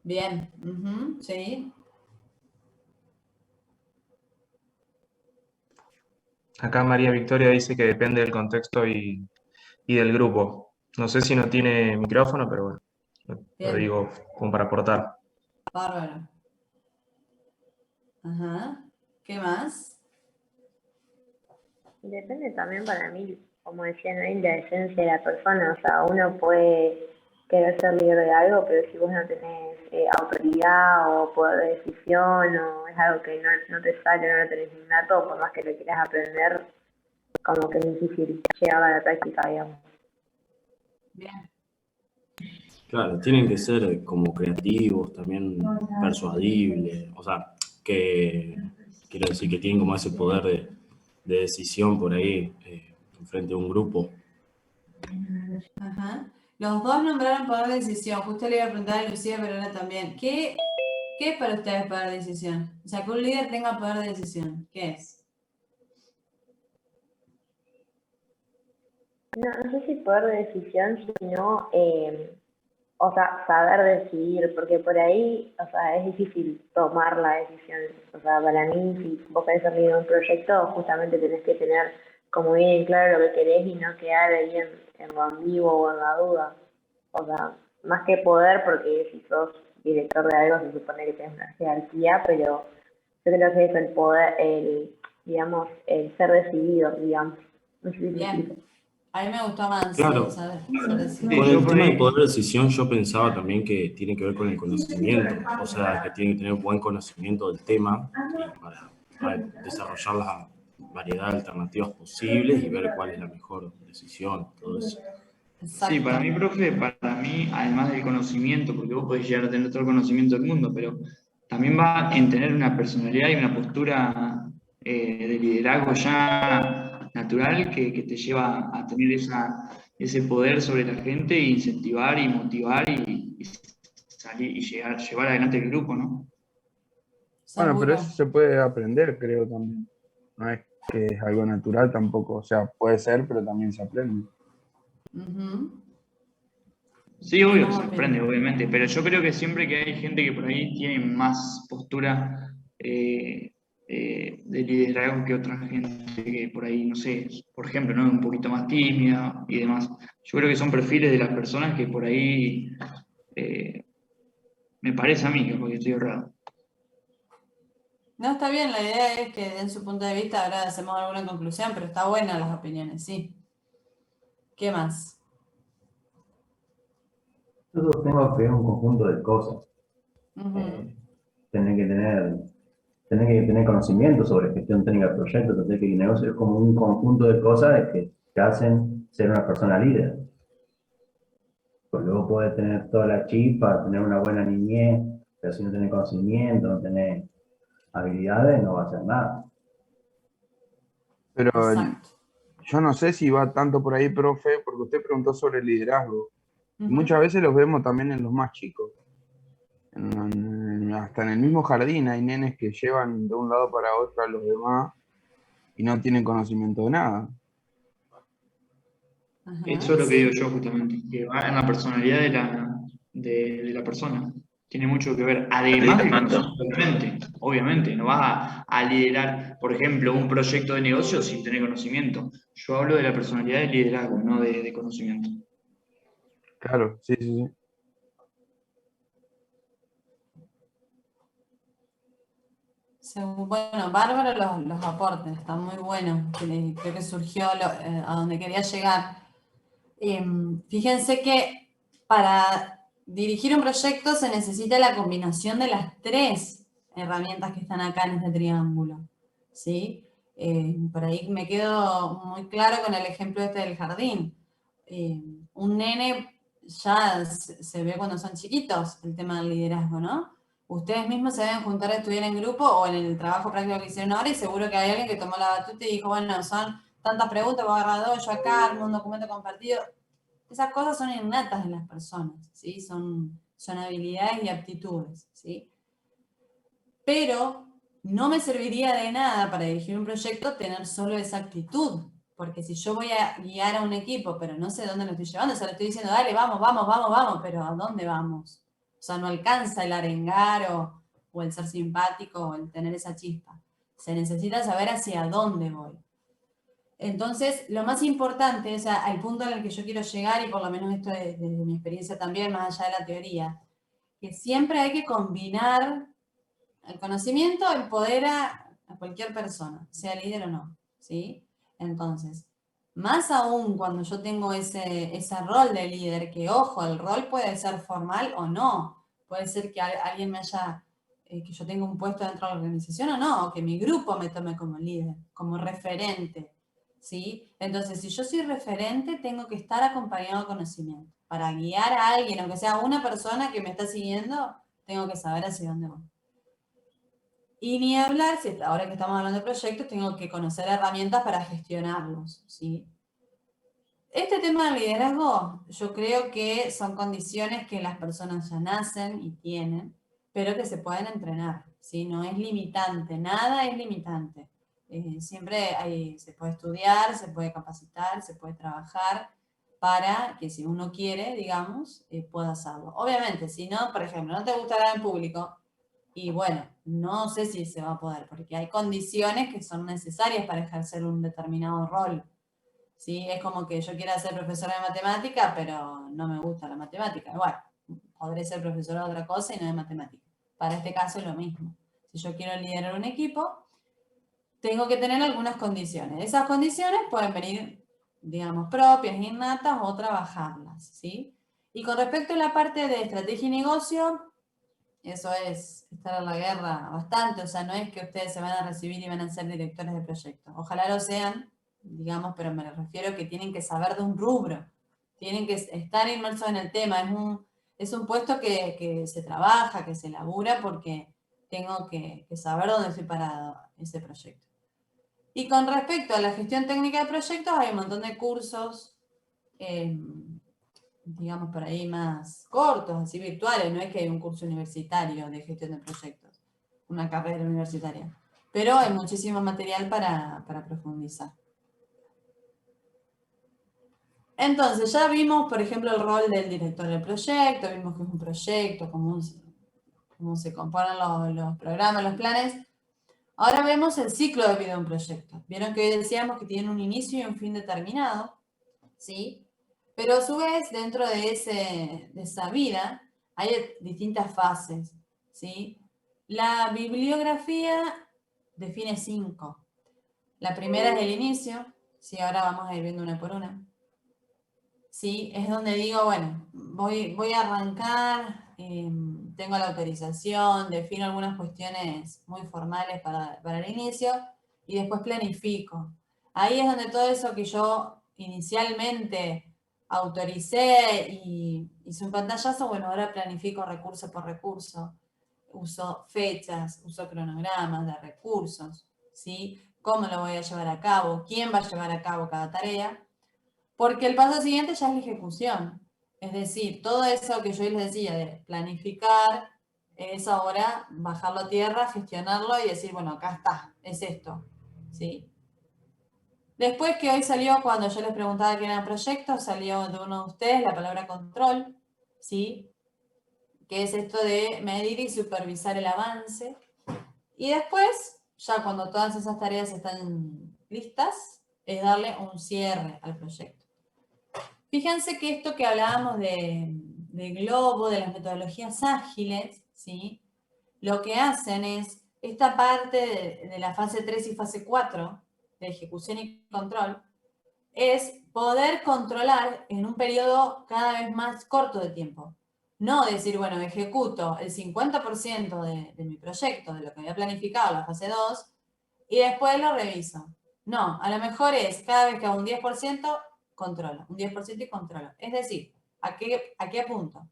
Bien, uh-huh. Sí. Acá María Victoria dice que depende del contexto y del grupo. No sé si no tiene micrófono, pero bueno, lo Bien. digo como para aportar. Bárbaro. Ajá. ¿Qué más? Depende también para mí, como decía Noel, de la esencia de la persona. O sea, uno puede querer ser líder de algo, pero si vos no tenés autoridad o poder de decisión o es algo que no te sale, no lo tenés innato, por más que lo quieras aprender, como que es difícil llevarlo a la práctica, digamos. Bien. Claro, tienen que ser como creativos, también persuadibles, o sea, que quiero decir que tienen como ese poder de decisión por ahí frente a un grupo. Ajá. Los dos nombraron poder de decisión. Justo le iba a preguntar a Lucía, pero ahora también. ¿Qué es para ustedes poder de decisión? O sea, que un líder tenga poder de decisión. ¿Qué es? No sé si poder de decisión, sino, o sea, saber decidir, porque por ahí, o sea, es difícil tomar la decisión. O sea, para mí, si vos querés ser líder de un proyecto, justamente tenés que tener como bien en claro lo que querés y no quedar ahí en lo ambiguo o en la duda. O sea, más que poder, porque si sos director de algo se supone que tenés una jerarquía, pero yo creo que es el poder, digamos, el ser decidido, digamos. No sé si me Bien. explico. A mí me gustó más Claro. saber Con decir. yo el por tema ahí- del poder de decisión, yo pensaba también que tiene que ver con el conocimiento, o sea, que tiene que tener buen conocimiento del tema y para desarrollar la variedad de alternativas posibles y ver cuál es la mejor decisión, todo eso. Sí, para mí, profe, para mí, además del conocimiento, porque vos podés llegar a tener todo el conocimiento del mundo, pero también va en tener una personalidad y una postura de liderazgo ya natural que te lleva a tener ese poder sobre la gente e incentivar y motivar y salir y llevar adelante el grupo, ¿no? Bueno, pero Seguro. eso se puede aprender, creo también. No es que es algo natural tampoco. O sea, puede ser, pero también se aprende. Ujú. Sí, obvio, ¿Cómo se aprende, opinas? obviamente, pero yo creo que siempre que hay gente que por ahí tiene más postura de liderazgo que otra gente que por ahí, no sé, por ejemplo, ¿no? Un poquito más tímida y demás. Yo creo que son perfiles de las personas que por ahí me parece a mí, que porque estoy errado. No, está bien, la idea es que den su punto de vista, ahora hacemos alguna conclusión, pero está buena las opiniones, sí. ¿Qué más? Yo sostengo que es un conjunto de cosas. Ujú. Tenés que tener conocimiento sobre gestión técnica de proyectos, entonces que el negocio es como un conjunto de cosas que te hacen ser una persona líder. Porque vos podés tener toda la chispa, tener una buena niñez, pero si no tenés conocimiento, no tenés habilidades, no va a hacer nada. Pero Exacto. yo no sé si va tanto por ahí, profe, porque usted preguntó sobre el liderazgo. Y Ujú. muchas veces los vemos también en los más chicos. Hasta en el mismo jardín hay nenes que llevan de un lado para otro a los demás y no tienen conocimiento de nada. Ajá, Eso es lo que sí. digo yo justamente, que va en la personalidad de la persona. Tiene mucho que ver, además del conocimiento, obviamente, no vas a liderar, por ejemplo, un proyecto de negocio sin tener conocimiento. Yo hablo de la personalidad del liderazgo, no de conocimiento. Claro, sí, sí, sí. Bueno, bárbaro los aportes, están muy buenos. Creo que surgió a donde quería llegar. Fíjense que para dirigir un proyecto se necesita la combinación de las tres herramientas que están acá en este triángulo, ¿sí? Por ahí me quedo muy claro con el ejemplo este del jardín. Un nene ya se ve cuando son chiquitos el tema del liderazgo, ¿no? Ustedes mismos se deben juntar a estudiar en grupo o en el trabajo práctico que hicieron ahora y seguro que hay alguien que tomó la batuta y dijo, bueno, son tantas preguntas, voy a agarrar dos, yo acá, armo un documento compartido. Esas cosas son innatas en las personas, ¿sí? Son habilidades y aptitudes, ¿sí? Pero no me serviría de nada para dirigir un proyecto tener solo esa actitud, porque si yo voy a guiar a un equipo, pero no sé dónde lo estoy llevando, o sea, le estoy diciendo, dale, vamos, vamos, vamos, vamos, pero ¿a dónde vamos? O sea, no alcanza el arengar o el ser simpático o el tener esa chispa. Se necesita saber hacia dónde voy. Entonces, lo más importante, o sea, al punto en el que yo quiero llegar, y por lo menos esto desde mi experiencia también, más allá de la teoría, que siempre hay que combinar el conocimiento, empodera a cualquier persona, sea líder o no, ¿sí? Entonces, más aún cuando yo tengo ese rol de líder, que ojo, el rol puede ser formal o no, puede ser que alguien me haya, que yo tenga un puesto dentro de la organización o no, o que mi grupo me tome como líder, como referente, ¿sí? Entonces, si yo soy referente, tengo que estar acompañado de conocimiento. Para guiar a alguien, aunque sea una persona que me está siguiendo, tengo que saber hacia dónde voy. Y ni hablar, si ahora que estamos hablando de proyectos, tengo que conocer herramientas para gestionarlos, ¿sí? Este tema del liderazgo, yo creo que son condiciones que las personas ya nacen y tienen, pero que se pueden entrenar, ¿sí? No es limitante, nada es limitante. Siempre se puede estudiar, se puede capacitar, se puede trabajar para que si uno quiere, digamos, pueda hacerlo. Obviamente, si no, por ejemplo, no te gusta hablar en público, y bueno, no sé si se va a poder, porque hay condiciones que son necesarias para ejercer un determinado rol. ¿Sí? Es como que yo quiera ser profesora de matemática, pero no me gusta la matemática. Bueno, podré ser profesora de otra cosa y no de matemática. Para este caso es lo mismo. Si yo quiero liderar un equipo, tengo que tener algunas condiciones. Esas condiciones pueden venir, digamos, propias, innatas o trabajarlas, ¿sí? Y con respecto a la parte de estrategia y negocio, eso es estar en la guerra bastante, o sea, no es que ustedes se van a recibir y van a ser directores de proyectos. Ojalá lo sean, digamos, pero me refiero a que tienen que saber de un rubro, tienen que estar inmersos en el tema. Es un puesto que se trabaja, que se labura, porque tengo que saber dónde estoy parado ese proyecto. Y con respecto a la gestión técnica de proyectos, hay un montón de cursos, digamos, por ahí más cortos, así virtuales. No es que hay un curso universitario de gestión de proyectos, una carrera universitaria. Pero hay muchísimo material para profundizar. Entonces, ya vimos, por ejemplo, el rol del director del proyecto, vimos que es un proyecto, cómo se componen los programas, los planes. Ahora vemos el ciclo de vida de un proyecto. Vieron que hoy decíamos que tiene un inicio y un fin determinado, ¿sí? Pero a su vez, dentro de esa vida, hay distintas fases, ¿sí? La bibliografía define 5. La primera es el inicio, ¿sí? Ahora vamos a ir viendo una por una. ¿Sí? Es donde digo, bueno, voy a arrancar, tengo la autorización, defino algunas cuestiones muy formales para el inicio y después planifico. Ahí es donde todo eso que yo inicialmente autoricé y hice un pantallazo, bueno, ahora planifico recurso por recurso, uso fechas, uso cronogramas de recursos, ¿sí? ¿Cómo lo voy a llevar a cabo? ¿Quién va a llevar a cabo cada tarea? Porque el paso siguiente ya es la ejecución. Es decir, todo eso que yo les decía de planificar, es ahora bajarlo a tierra, gestionarlo y decir, bueno, acá está, es esto. ¿Sí? Después que hoy salió, cuando yo les preguntaba qué era el proyecto, salió de uno de ustedes la palabra control, ¿sí? Que es esto de medir y supervisar el avance. Y después, ya cuando todas esas tareas están listas, es darle un cierre al proyecto. Fíjense que esto que hablábamos de Globo, de las metodologías ágiles, ¿sí? Lo que hacen es, esta parte de la fase 3 y fase 4, de ejecución y control, es poder controlar en un periodo cada vez más corto de tiempo. No decir, bueno, ejecuto el 50% de mi proyecto, de lo que había planificado la fase 2, y después lo reviso. No, a lo mejor es cada vez que hago un 10%, controlo, un 10% y controlo. Es decir, ¿a qué apunto?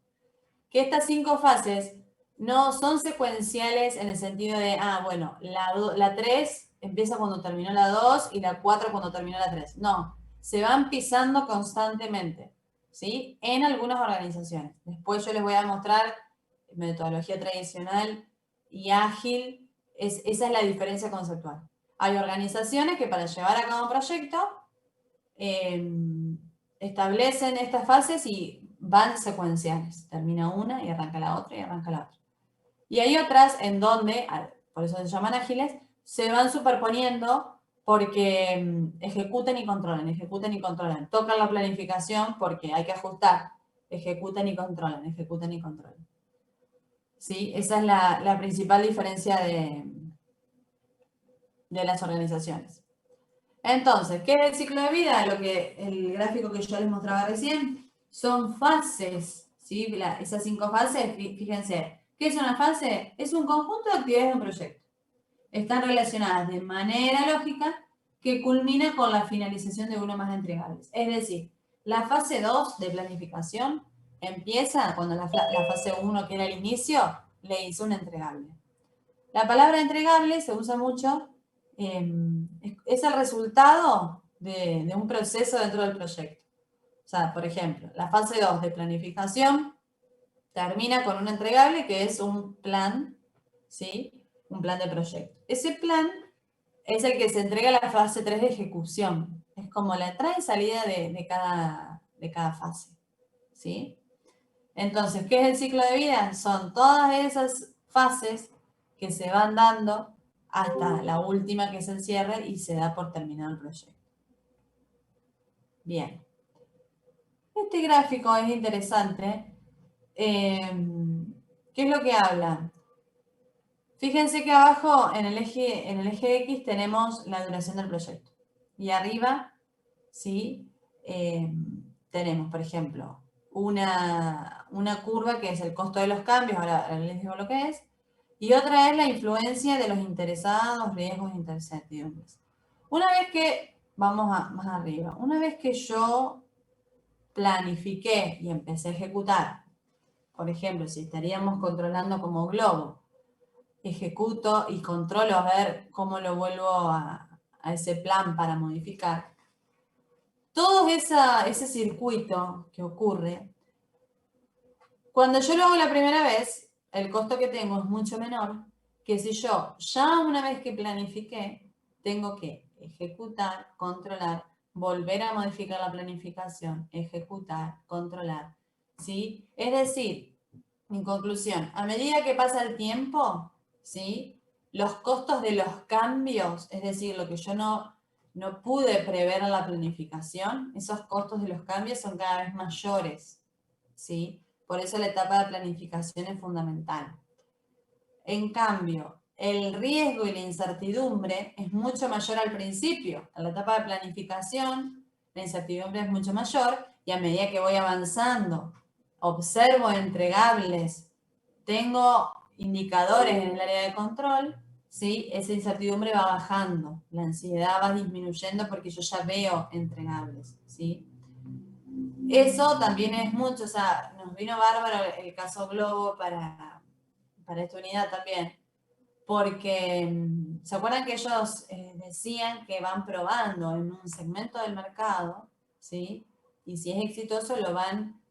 Que estas 5 fases no son secuenciales en el sentido de, bueno, la 3 empieza cuando terminó la 2 y la 4 cuando terminó la 3. No, se van pisando constantemente, ¿sí? En algunas organizaciones. Después yo les voy a mostrar metodología tradicional y ágil. Esa es la diferencia conceptual. Hay organizaciones que para llevar a cabo un proyecto establecen estas fases y van secuenciales. Termina una y arranca la otra y arranca la otra. Y hay otras en donde, por eso se llaman ágiles, se van superponiendo porque ejecutan y controlan. Tocan la planificación porque hay que ajustar. Ejecutan y controlan. ¿Sí? Esa es la principal diferencia de las organizaciones. Entonces, ¿qué es el ciclo de vida? El gráfico que yo les mostraba recién, son fases, ¿sí? Esas 5 fases, fíjense, ¿qué es una fase? Es un conjunto de actividades de un proyecto. Están relacionadas de manera lógica que culmina con la finalización de uno o más entregables. Es decir, la fase 2 de planificación empieza cuando la fase 1, que era el inicio, le hizo un entregable. La palabra entregable se usa mucho. Es el resultado de un proceso dentro del proyecto. O sea, por ejemplo, la fase 2 de planificación termina con un entregable que es un plan, ¿sí? Un plan de proyecto. Ese plan es el que se entrega a la fase 3 de ejecución. Es como la entrada y salida de cada fase, ¿sí? Entonces, ¿qué es el ciclo de vida? Son todas esas fases que se van dando hasta la última, que es el cierre, y se da por terminado el proyecto. Bien. Este gráfico es interesante. ¿Qué es lo que habla? Fíjense que abajo en el eje X tenemos la duración del proyecto. Y arriba, ¿sí? Tenemos, por ejemplo, una curva que es el costo de los cambios, ahora les digo lo que es, y otra es la influencia de los interesados, riesgos e incertidumbres. Una vez que, vamos más arriba, una vez que yo planifiqué y empecé a ejecutar, por ejemplo, si estaríamos controlando como globo, ejecuto y controlo a ver cómo lo vuelvo a ese plan para modificar. Todo ese circuito que ocurre, cuando yo lo hago la primera vez, el costo que tengo es mucho menor que si yo ya una vez que planifiqué, tengo que ejecutar, controlar, volver a modificar la planificación, ejecutar, controlar, ¿sí? Es decir, en conclusión, a medida que pasa el tiempo, ¿sí? Los costos de los cambios, es decir, lo que yo no pude prever en la planificación, esos costos de los cambios son cada vez mayores, ¿sí? Por eso la etapa de planificación es fundamental. En cambio, el riesgo y la incertidumbre es mucho mayor al principio. En la etapa de planificación, la incertidumbre es mucho mayor y a medida que voy avanzando, observo entregables, tengo indicadores en el área de control, ¿sí? Esa incertidumbre va bajando, la ansiedad va disminuyendo porque yo ya veo entregables, ¿sí? Eso también es mucho, o sea, nos vino bárbaro el caso Globo para esta unidad también, porque ¿se acuerdan que ellos decían que van probando en un segmento del mercado, ¿sí? Y si es exitoso lo van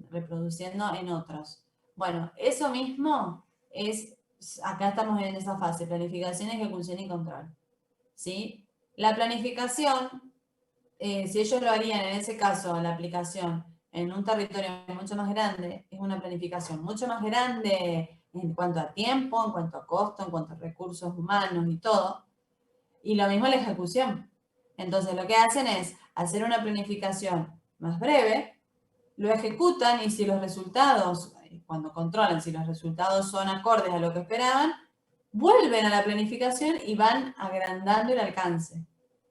reproduciendo en otros. Bueno, eso mismo es, acá estamos en esa fase, planificación, ejecución y control, ¿sí? La planificación, si ellos lo harían en ese caso, la aplicación, en un territorio mucho más grande, es una planificación mucho más grande en cuanto a tiempo, en cuanto a costo, en cuanto a recursos humanos y todo. Y lo mismo la ejecución. Entonces lo que hacen es hacer una planificación más breve, lo ejecutan y si los resultados, cuando controlan, si los resultados son acordes a lo que esperaban, vuelven a la planificación y van agrandando el alcance,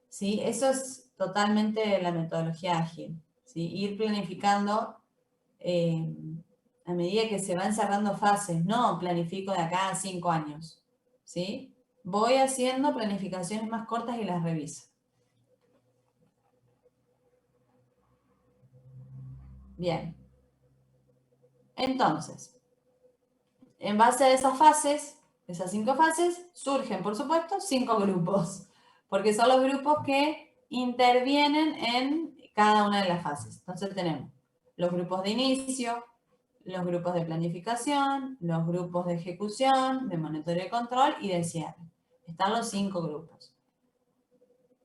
¿sí? Eso es totalmente la metodología ágil, ¿sí? Ir planificando a medida que se van cerrando fases, no planifico de acá a 5 años, ¿sí? Voy haciendo planificaciones más cortas y las reviso. Bien. Entonces, en base a esas fases, esas 5 fases, surgen, por supuesto, 5 grupos, porque son los grupos que intervienen en cada una de las fases. Entonces tenemos los grupos de inicio, los grupos de planificación, los grupos de ejecución, de monitoreo y control y de cierre. Están los 5 grupos.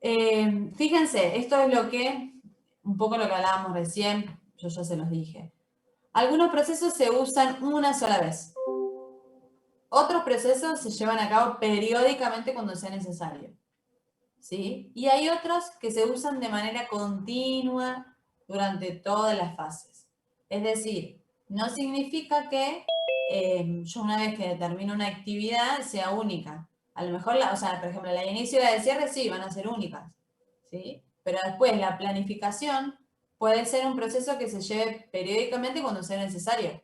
Fíjense, esto es un poco lo que hablábamos recién, yo ya se los dije. Algunos procesos se usan una sola vez. Otros procesos se llevan a cabo periódicamente cuando sea necesario, ¿sí? Y hay otros que se usan de manera continua durante todas las fases. Es decir, no significa que yo una vez que termino una actividad sea única. A lo mejor, o sea, por ejemplo, la de inicio y la de cierre sí, van a ser únicas, ¿sí? Pero después la planificación puede ser un proceso que se lleve periódicamente cuando sea necesario,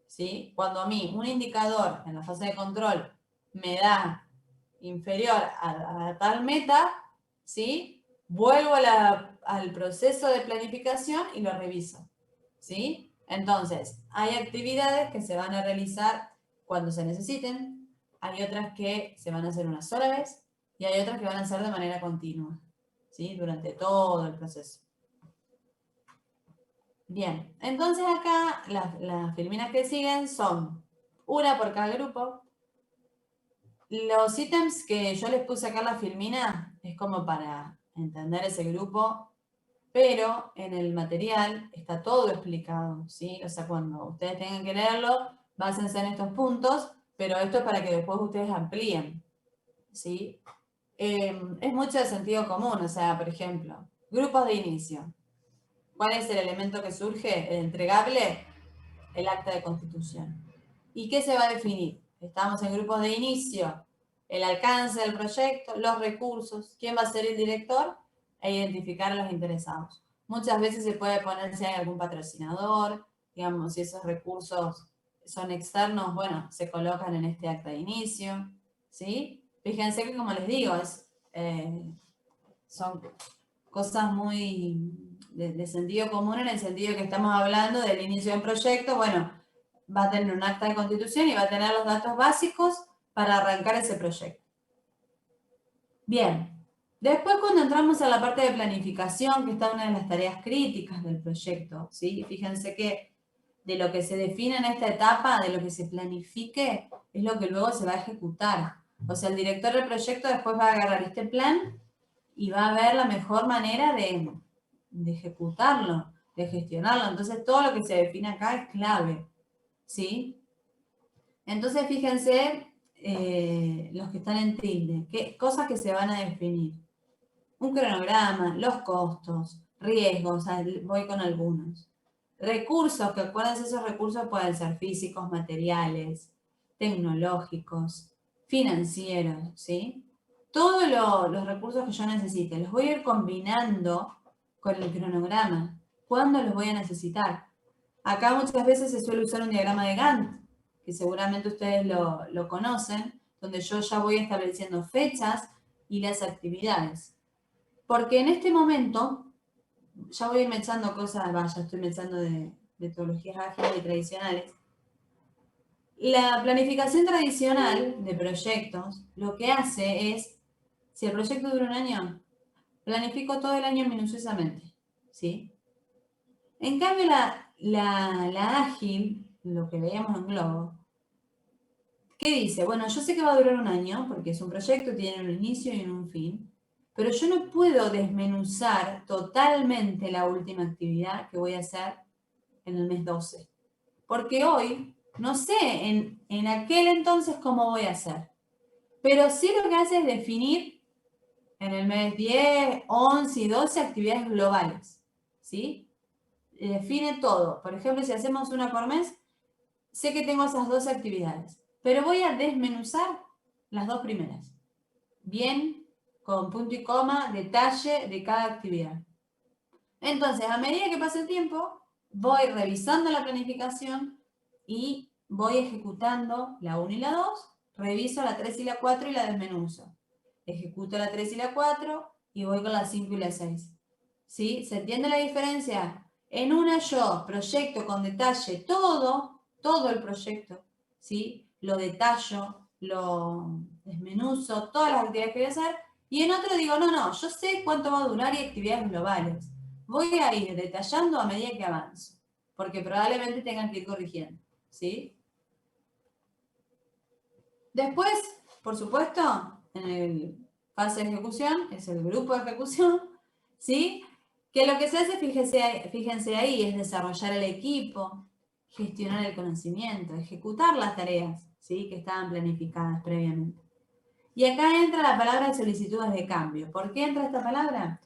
¿sí? Cuando a mí un indicador en la fase de control me da inferior a tal meta, ¿sí? Vuelvo al proceso de planificación y lo reviso, ¿sí? Entonces, hay actividades que se van a realizar cuando se necesiten, hay otras que se van a hacer una sola vez y hay otras que van a hacer de manera continua, ¿sí? Durante todo el proceso. Bien, entonces acá las filminas que siguen son una por cada grupo. Los ítems que yo les puse acá en la filmina es como para entender ese grupo, pero en el material está todo explicado, ¿sí? O sea, cuando ustedes tengan que leerlo, básense en estos puntos, pero esto es para que después ustedes amplíen, ¿sí? Es mucho de sentido común, o sea, por ejemplo, grupos de inicio. ¿Cuál es el elemento que surge? El entregable, el acta de constitución. ¿Y qué se va a definir? estamos en grupos de inicio, el alcance del proyecto, los recursos, quién va a ser el director e identificar a los interesados. Muchas veces se puede poner si hay algún patrocinador, digamos, si esos recursos son externos, bueno, se colocan en este acta de inicio, ¿sí? Fíjense que, como les digo, son cosas muy de sentido común, en el sentido que estamos hablando del inicio de un proyecto. Bueno, va a tener un acta de constitución y va a tener los datos básicos para arrancar ese proyecto. Bien, después cuando entramos a la parte de planificación, que está una de las tareas críticas del proyecto, ¿sí? Fíjense que de lo que se define en esta etapa, de lo que se planifique, es lo que luego se va a ejecutar. O sea, el director del proyecto después va a agarrar este plan y va a ver la mejor manera de ejecutarlo, de gestionarlo. Entonces, todo lo que se define acá es clave, ¿sí? Entonces, fíjense, los que están en tilde, qué cosas que se van a definir. Un cronograma, los costos, riesgos, voy con algunos. Recursos, que acuérdense, esos recursos pueden ser físicos, materiales, tecnológicos, financieros, ¿sí? Todos los recursos que yo necesite, los voy a ir combinando con el cronograma. ¿Cuándo los voy a necesitar? Acá muchas veces se suele usar un diagrama de Gantt, que seguramente ustedes lo conocen, donde yo ya voy estableciendo fechas y las actividades. Porque en este momento, ya voy mechando cosas, ya estoy mechando de metodologías ágiles y tradicionales. La planificación tradicional de proyectos lo que hace es, si el proyecto dura un año, planifico todo el año minuciosamente, ¿sí? En cambio, la ágil, lo que veíamos en Globo, ¿qué dice? Bueno, yo sé que va a durar un año, porque es un proyecto, tiene un inicio y un fin, pero yo no puedo desmenuzar totalmente la última actividad que voy a hacer en el mes 12. Porque hoy, no sé en aquel entonces cómo voy a hacer. Pero sí lo que hace es definir en el mes 10, 11 y 12 actividades globales, ¿sí? Define todo. Por ejemplo, si hacemos una por mes, sé que tengo esas 12 actividades, pero voy a desmenuzar las 2 primeras. Bien, con punto y coma, detalle de cada actividad. Entonces, a medida que pasa el tiempo, voy revisando la planificación y voy ejecutando la 1 y la 2, reviso la 3 y la 4 y la desmenuzo. Ejecuto la 3 y la 4 y voy con la 5 y la 6. ¿Sí? ¿Se entiende la diferencia? En una yo proyecto con detalle todo el proyecto, ¿sí? Lo detallo, lo desmenuzo, todas las actividades que voy a hacer, y en otro digo, no, yo sé cuánto va a durar y actividades globales. Voy a ir detallando a medida que avanzo, porque probablemente tengan que ir corrigiendo, ¿sí? Después, por supuesto, en el fase de ejecución, es el grupo de ejecución, ¿sí? Que lo que se hace, fíjense ahí, es desarrollar el equipo, gestionar el conocimiento, ejecutar las tareas, ¿sí? Que estaban planificadas previamente. Y acá entra la palabra solicitudes de cambio. ¿Por qué entra esta palabra?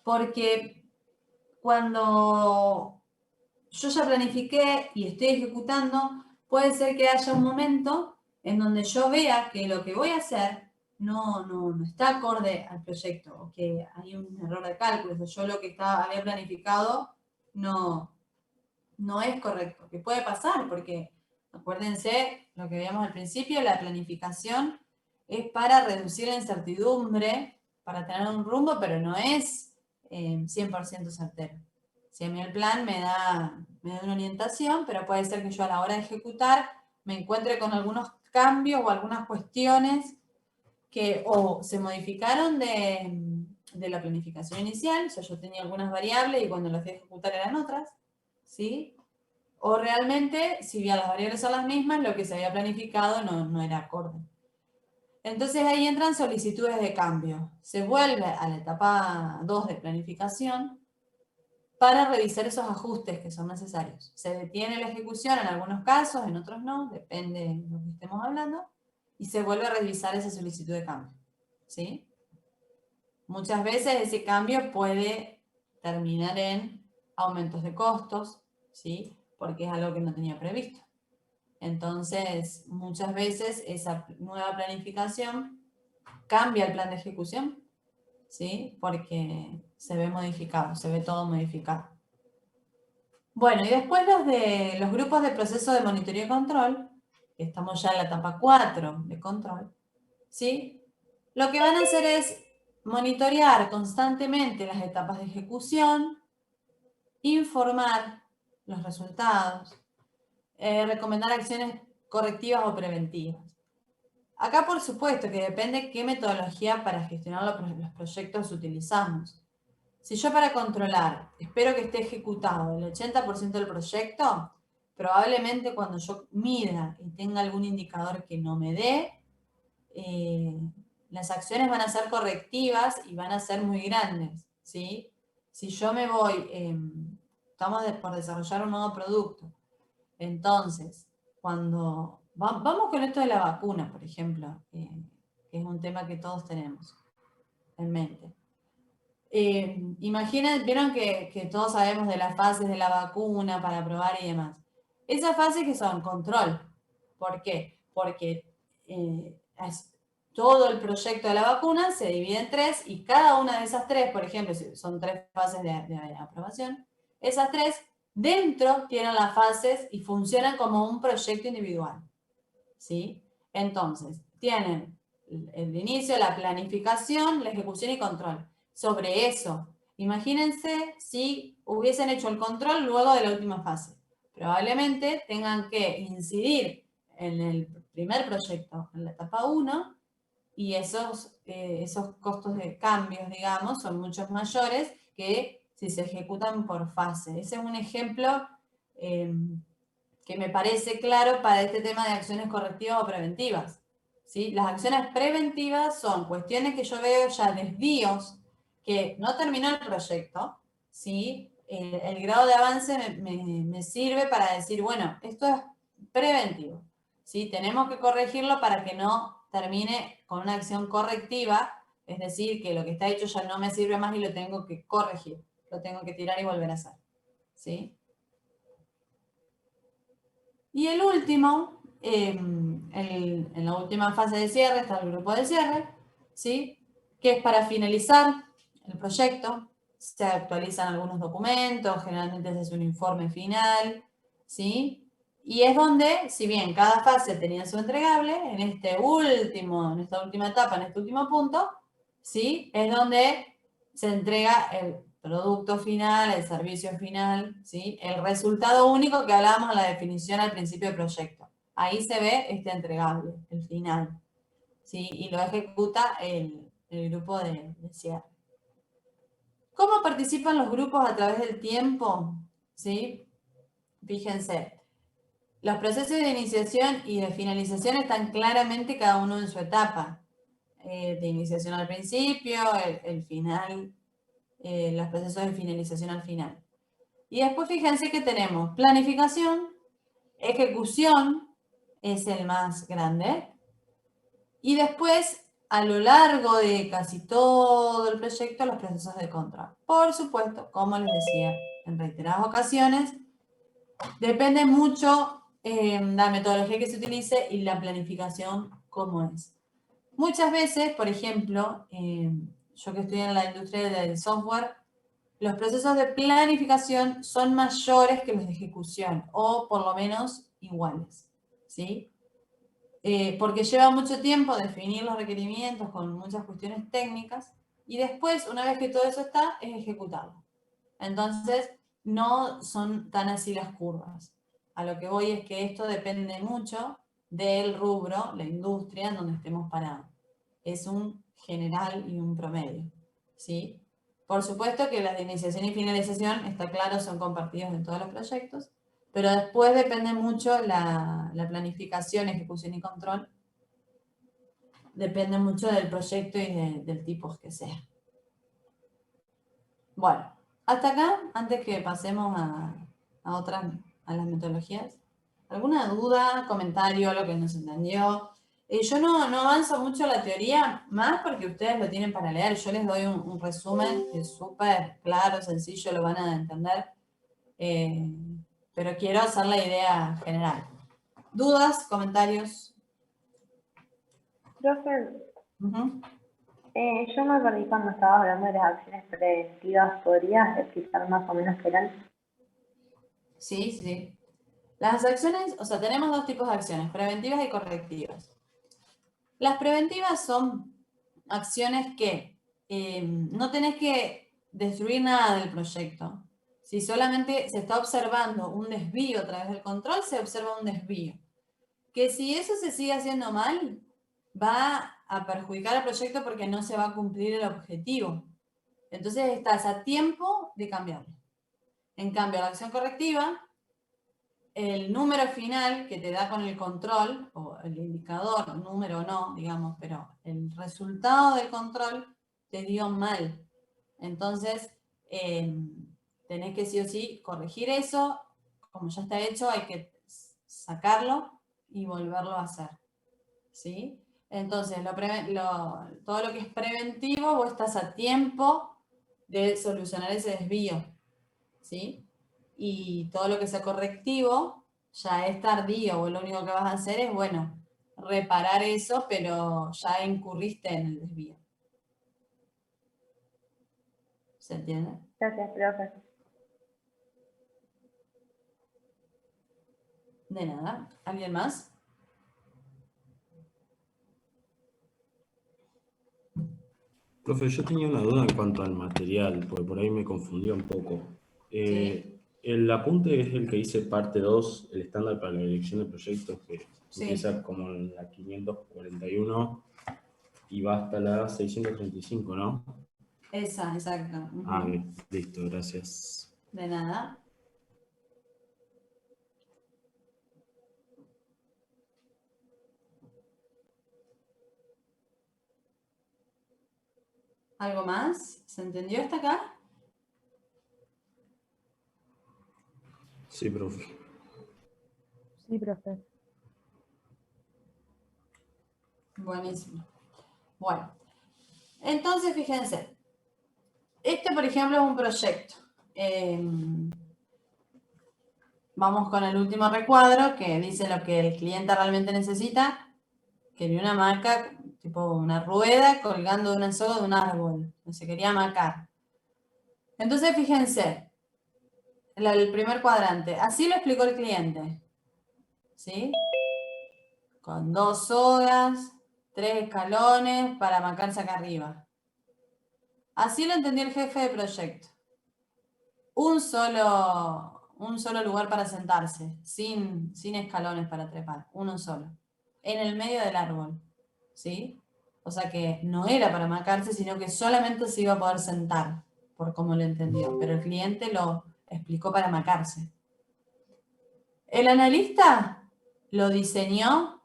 Porque cuando yo ya planifiqué y estoy ejecutando, puede ser que haya un momento en donde yo vea que lo que voy a hacer no está acorde al proyecto, o que hay un error de cálculo, o yo lo que había planificado no es correcto, que puede pasar, porque acuérdense lo que veíamos al principio, la planificación es para reducir la incertidumbre, para tener un rumbo, pero no es 100% certero. Si a mí el plan me da una orientación, pero puede ser que yo a la hora de ejecutar me encuentre con algunos cambios o algunas cuestiones que o se modificaron de la planificación inicial, o sea, yo tenía algunas variables y cuando las fui a ejecutar eran otras, ¿sí? O realmente, si bien las variables son las mismas, lo que se había planificado no era acorde. Entonces ahí entran solicitudes de cambio. Se vuelve a la etapa 2 de planificación para revisar esos ajustes que son necesarios. Se detiene la ejecución en algunos casos, en otros no, depende de lo que estemos hablando, y se vuelve a revisar esa solicitud de cambio, ¿sí? Muchas veces ese cambio puede terminar en aumentos de costos, ¿sí? Porque es algo que no tenía previsto. Entonces, muchas veces esa nueva planificación cambia el plan de ejecución, ¿sí? Porque se ve modificado, se ve todo modificado. Bueno, y después los grupos de proceso de monitoreo y control, que estamos ya en la etapa 4 de control, ¿sí? Lo que van a hacer es monitorear constantemente las etapas de ejecución, informar los resultados, recomendar acciones correctivas o preventivas. Acá, por supuesto, que depende qué metodología para gestionar los proyectos utilizamos. Si yo para controlar espero que esté ejecutado el 80% del proyecto, probablemente cuando yo mida y tenga algún indicador que no me dé, las acciones van a ser correctivas y van a ser muy grandes, ¿sí? Si yo me voy, estamos por desarrollar un nuevo producto, entonces, cuando vamos con esto de la vacuna, por ejemplo, que es un tema que todos tenemos en mente. Imaginen, vieron que todos sabemos de las fases de la vacuna para probar y demás. Esas fases que son control. ¿Por qué? Porque todo el proyecto de la vacuna se divide en 3 y cada una de esas 3, por ejemplo, si son 3 fases de aprobación, esas 3 dentro tienen las fases y funcionan como un proyecto individual, ¿sí? Entonces, tienen el inicio, la planificación, la ejecución y control. Sobre eso, imagínense si hubiesen hecho el control luego de la última fase. Probablemente tengan que incidir en el primer proyecto, en la etapa 1, y esos costos de cambios, digamos, son mucho mayores que si se ejecutan por fase. Ese es un ejemplo que me parece claro para este tema de acciones correctivas o preventivas, ¿sí? Las acciones preventivas son cuestiones que yo veo ya desvíos, que no terminó el proyecto, ¿sí? El grado de avance me sirve para decir, bueno, esto es preventivo, ¿sí? Tenemos que corregirlo para que no termine con una acción correctiva, es decir, que lo que está hecho ya no me sirve más y lo tengo que corregir, lo tengo que tirar y volver a hacer, ¿sí? Y el último, en la última fase de cierre está el grupo de cierre, ¿sí? Que es para finalizar el proyecto, se actualizan algunos documentos, generalmente se hace un informe final, ¿sí? Y es donde, si bien cada fase tenía su entregable, en esta última etapa, en este último punto, ¿sí? Es donde se entrega el producto final, el servicio final, ¿sí? El resultado único que hablábamos en la definición al principio del proyecto. Ahí se ve este entregable, el final, ¿sí? Y lo ejecuta el grupo de cierre. ¿Cómo participan los grupos a través del tiempo? ¿Sí? Fíjense, los procesos de iniciación y de finalización están claramente cada uno en su etapa. De iniciación al principio, el final, los procesos de finalización al final. Y después fíjense que tenemos planificación, ejecución, es el más grande, y después a lo largo de casi todo el proyecto los procesos de control. Por supuesto, como les decía en reiteradas ocasiones, depende mucho la metodología que se utilice y la planificación cómo es. Muchas veces, por ejemplo, yo que estoy en la industria del software, los procesos de planificación son mayores que los de ejecución, o por lo menos iguales, ¿sí? Porque lleva mucho tiempo definir los requerimientos con muchas cuestiones técnicas, y después, una vez que todo eso está, es ejecutarlo. Entonces, no son tan así las curvas. A lo que voy es que esto depende mucho del rubro, la industria en donde estemos parados. Es un general y un promedio, ¿sí? Por supuesto que las de iniciación y finalización, está claro, son compartidos en todos los proyectos, pero después depende mucho la planificación, ejecución y control. Depende mucho del proyecto y del tipo que sea. Bueno, hasta acá, antes que pasemos a las metodologías. ¿Alguna duda, comentario, lo que no se entendió? Yo no avanzo mucho la teoría, más porque ustedes lo tienen para leer. Yo les doy un resumen que es súper claro, sencillo, lo van a entender. Pero quiero hacer la idea general. ¿Dudas? ¿Comentarios? Profe, Ujú. yo me perdí cuando estabas hablando de las acciones preventivas. ¿Podrías explicar más o menos qué eran? Sí, sí. Las acciones, o sea, tenemos dos tipos de acciones, preventivas y correctivas. Las preventivas son acciones que no tenés que destruir nada del proyecto. Si solamente se está observando un desvío a través del control, se observa un desvío. Que si eso se sigue haciendo mal, va a perjudicar al proyecto porque no se va a cumplir el objetivo. Entonces estás a tiempo de cambiarlo. En cambio, la acción correctiva, el número final que te da con el control, o el indicador, número no, digamos, pero el resultado del control te dio mal. Entonces, tenés que sí o sí corregir eso. Como ya está hecho, hay que sacarlo y volverlo a hacer. ¿Sí? Entonces, todo lo que es preventivo, vos estás a tiempo de solucionar ese desvío. ¿Sí? Y todo lo que sea correctivo ya es tardío, vos lo único que vas a hacer es, bueno, reparar eso, pero ya incurriste en el desvío. ¿Se entiende? Gracias, profe. De nada. ¿Alguien más? Profe, yo tenía una duda en cuanto al material, porque por ahí me confundía un poco. Sí. El apunte es el que dice parte 2, el estándar para la dirección de proyectos, que Sí. empieza como en la 541 y va hasta la 635, ¿no? Esa, exacto. Ah, bien, listo, gracias. De nada. ¿Algo más? ¿Se entendió hasta acá? Sí, profe. Sí, profe. Buenísimo. Bueno, entonces fíjense. Este, por ejemplo, es un proyecto. Vamos con el último recuadro que dice lo que el cliente realmente necesita. Quería una hamaca, tipo una rueda colgando de una soga de un árbol. Se quería hamacar. Entonces, fíjense, el primer cuadrante. Así lo explicó el cliente. ¿Sí? Con 2 sogas, 3 escalones para hamacarse acá arriba. Así lo entendió el jefe de proyecto. Un solo lugar para sentarse, sin escalones para trepar, uno solo, en el medio del árbol, ¿sí? O sea que no era para hamacarse, sino que solamente se iba a poder sentar, por cómo lo entendió, pero el cliente lo explicó para hamacarse. El analista lo diseñó,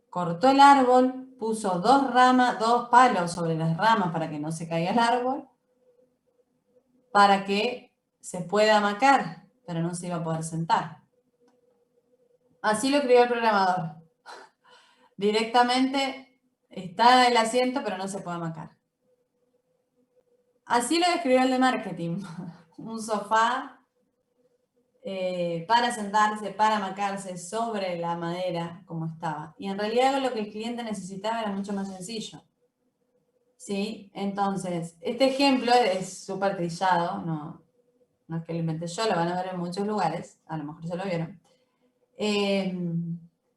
cortó el árbol, puso 2 palos sobre las ramas para que no se caiga el árbol, para que se puede hamacar, pero no se iba a poder sentar. Así lo escribió el programador. Directamente está el asiento, pero no se puede hamacar. Así lo describió el de marketing. Un sofá para sentarse, para hamacarse sobre la madera, como estaba. Y en realidad lo que el cliente necesitaba era mucho más sencillo. ¿Sí? Entonces, este ejemplo es súper trillado, no es que lo inventé yo, lo van a ver en muchos lugares, a lo mejor ya lo vieron.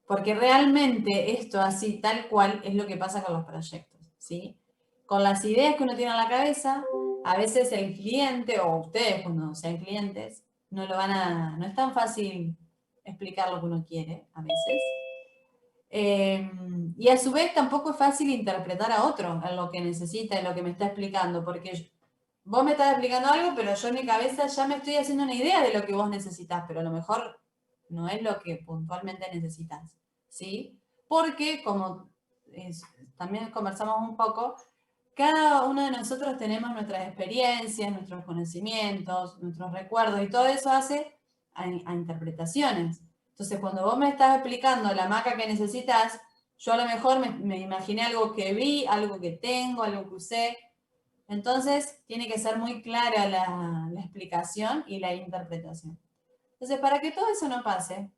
Porque realmente esto así, tal cual, es lo que pasa con los proyectos, ¿sí? Con las ideas que uno tiene en la cabeza, a veces el cliente, o ustedes cuando sean clientes, no es tan fácil explicar lo que uno quiere, a veces. Y a su vez tampoco es fácil interpretar a otro en lo que necesita, en lo que me está explicando, porque vos me estás explicando algo, pero yo en mi cabeza ya me estoy haciendo una idea de lo que vos necesitas, pero a lo mejor no es lo que puntualmente necesitas, ¿sí? Porque, como también conversamos un poco, cada uno de nosotros tenemos nuestras experiencias, nuestros conocimientos, nuestros recuerdos, y todo eso hace a interpretaciones. Entonces, cuando vos me estás explicando la hamaca que necesitas, yo a lo mejor me imaginé algo que vi, algo que tengo, algo que usé. Entonces, tiene que ser muy clara la explicación y la interpretación. Entonces, para que todo eso no pase,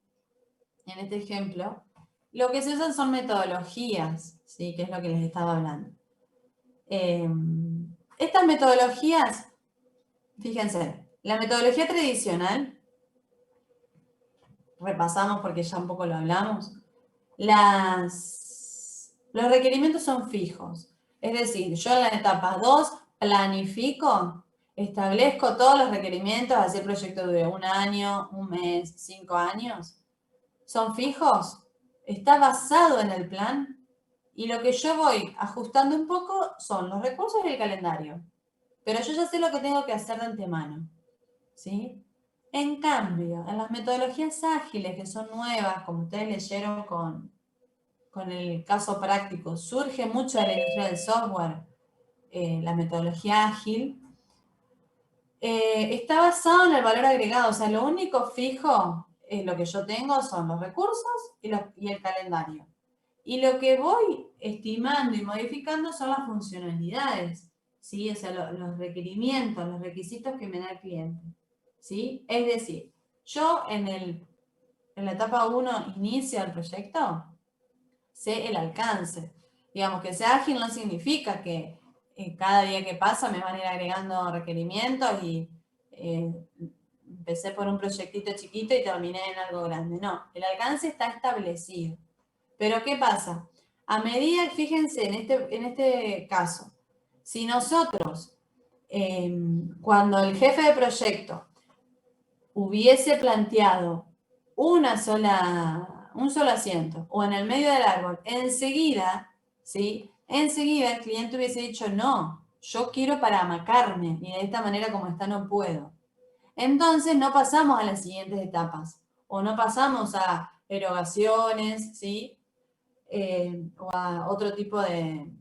en este ejemplo, lo que se usan son metodologías, ¿sí? Que es lo que les estaba hablando. Estas metodologías, fíjense, la metodología tradicional, repasamos porque ya un poco lo hablamos, los requerimientos son fijos. Es decir, yo en la etapa 2 planifico, establezco todos los requerimientos, así el proyecto dure 1 año, 1 mes, 5 años. Son fijos, está basado en el plan y lo que yo voy ajustando un poco son los recursos y el calendario. Pero yo ya sé lo que tengo que hacer de antemano, ¿sí? En cambio, en las metodologías ágiles, que son nuevas, como ustedes leyeron con el caso práctico, surge mucho de la industria del software, la metodología ágil, está basado en el valor agregado, o sea, lo único fijo lo que yo tengo son los recursos y el calendario. Y lo que voy estimando y modificando son las funcionalidades, ¿sí? O sea, los requerimientos, los requisitos que me da el cliente, ¿sí? Es decir, yo en la etapa 1 inicio el proyecto, sé el alcance. Digamos, que sea ágil no significa que cada día que pasa me van a ir agregando requerimientos y empecé por un proyectito chiquito y terminé en algo grande. No, el alcance está establecido. Pero ¿qué pasa? A medida, fíjense, en este caso, si nosotros, cuando el jefe de proyecto hubiese planteado un solo asiento o en el medio del árbol, enseguida, ¿sí? Enseguida el cliente hubiese dicho, no, yo quiero para hamacarme y de esta manera como está no puedo. Entonces no pasamos a las siguientes etapas o no pasamos a erogaciones, ¿sí? O a otro tipo de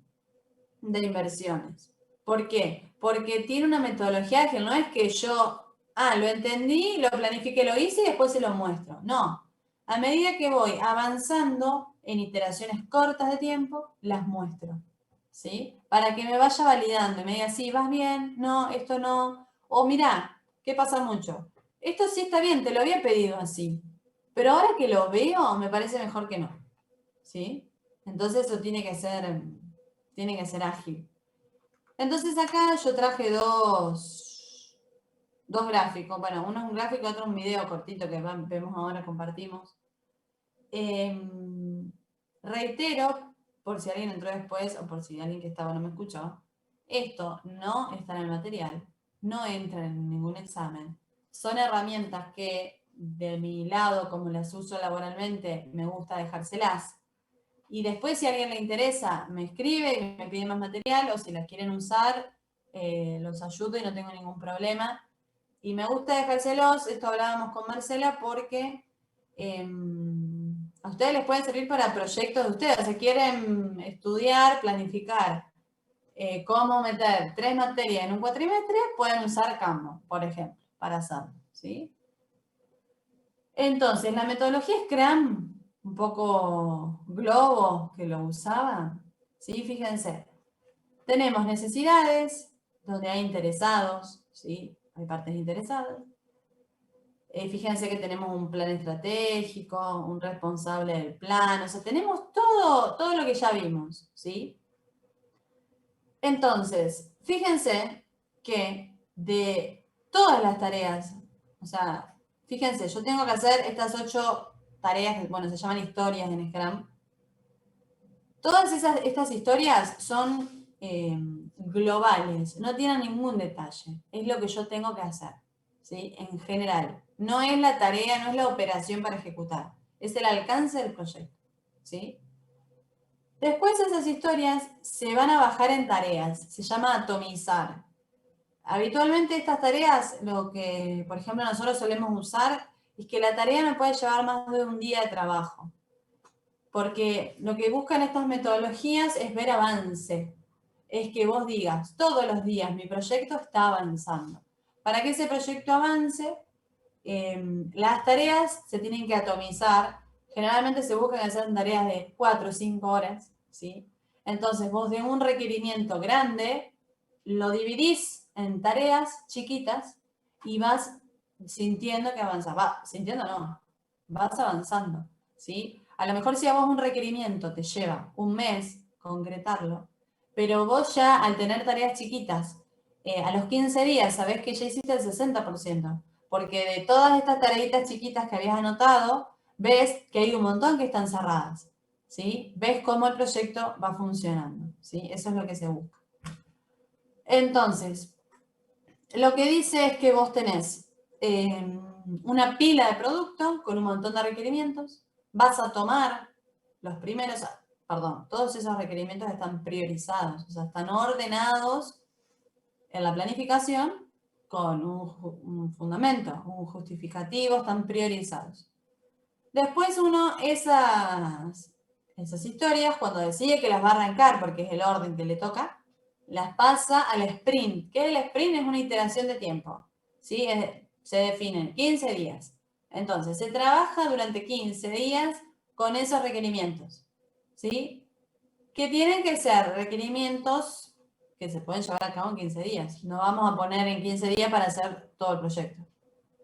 inversiones. ¿Por qué? Porque tiene una metodología ágil, no es que yo, lo entendí, lo planifiqué, lo hice y después se lo muestro. No, a medida que voy avanzando en iteraciones cortas de tiempo, las muestro, ¿sí? Para que me vaya validando y me diga, sí, vas bien, no, esto no, o mirá, ¿qué pasa mucho? Esto sí está bien, te lo había pedido así, pero ahora que lo veo, me parece mejor que no, ¿sí? Entonces eso tiene que ser ágil. Entonces acá yo traje dos gráficos. Bueno, uno es un gráfico, otro un video cortito que vemos ahora, compartimos. Reitero, por si alguien entró después o por si alguien que estaba no me escuchó, esto no está en el material, no entra en ningún examen. Son herramientas que de mi lado, como las uso laboralmente, me gusta dejárselas. Y después, si a alguien le interesa, me escribe y me pide más material, o si las quieren usar, los ayudo y no tengo ningún problema. Y me gusta dejárselos, esto hablábamos con Marcela, porque a ustedes les pueden servir para proyectos de ustedes. Si quieren estudiar, planificar cómo meter 3 materias en un cuatrimestre, pueden usar Canva, por ejemplo, para hacerlo, ¿sí? Entonces, la metodología Scrum, un poco globo que lo usaba, ¿sí? Fíjense, tenemos necesidades, donde hay interesados, ¿sí? Hay partes interesadas. Fíjense que tenemos un plan estratégico, un responsable del plan, o sea, tenemos todo lo que ya vimos, ¿sí? Entonces, fíjense que de todas las tareas, o sea, fíjense, yo tengo que hacer estas 8 tareas, bueno, se llaman historias en Scrum. Todas estas historias son globales, no tienen ningún detalle. Es lo que yo tengo que hacer, ¿sí? En general. No es la tarea, no es la operación para ejecutar. Es el alcance del proyecto, ¿sí? Después esas historias se van a bajar en tareas. Se llama atomizar. Habitualmente estas tareas, lo que, por ejemplo, nosotros solemos usar, es que la tarea no puede llevar más de un día de trabajo. Porque lo que buscan estas metodologías es ver avance. Es que vos digas, todos los días mi proyecto está avanzando. Para que ese proyecto avance, las tareas se tienen que atomizar. Generalmente se buscan hacer tareas de 4 o 5 horas, ¿sí? Entonces vos de un requerimiento grande, lo dividís en tareas chiquitas y vas sintiendo que avanzas. Sintiendo no, vas avanzando. ¿sí? A lo mejor si a vos un requerimiento te lleva un mes concretarlo, pero vos ya al tener tareas chiquitas, a los 15 días sabés que ya hiciste el 60%, porque de todas estas tareitas chiquitas que habías anotado, ves que hay un montón que están cerradas, ¿sí? Ves cómo el proyecto va funcionando, ¿sí? Eso es lo que se busca. Entonces, lo que dice es que vos tenés una pila de productos con un montón de requerimientos, vas a tomar los primeros, perdón, todos esos requerimientos están priorizados, o sea, están ordenados en la planificación con un fundamento, un justificativo, están priorizados. Después uno, esas historias, cuando decide que las va a arrancar, porque es el orden que le toca, las pasa al sprint. ¿Qué es el sprint? Es una iteración de tiempo, ¿sí? Se definen 15 días. Entonces, se trabaja durante 15 días con esos requerimientos, ¿sí? Que tienen que ser requerimientos que se pueden llevar a cabo en 15 días. No vamos a poner en 15 días para hacer todo el proyecto.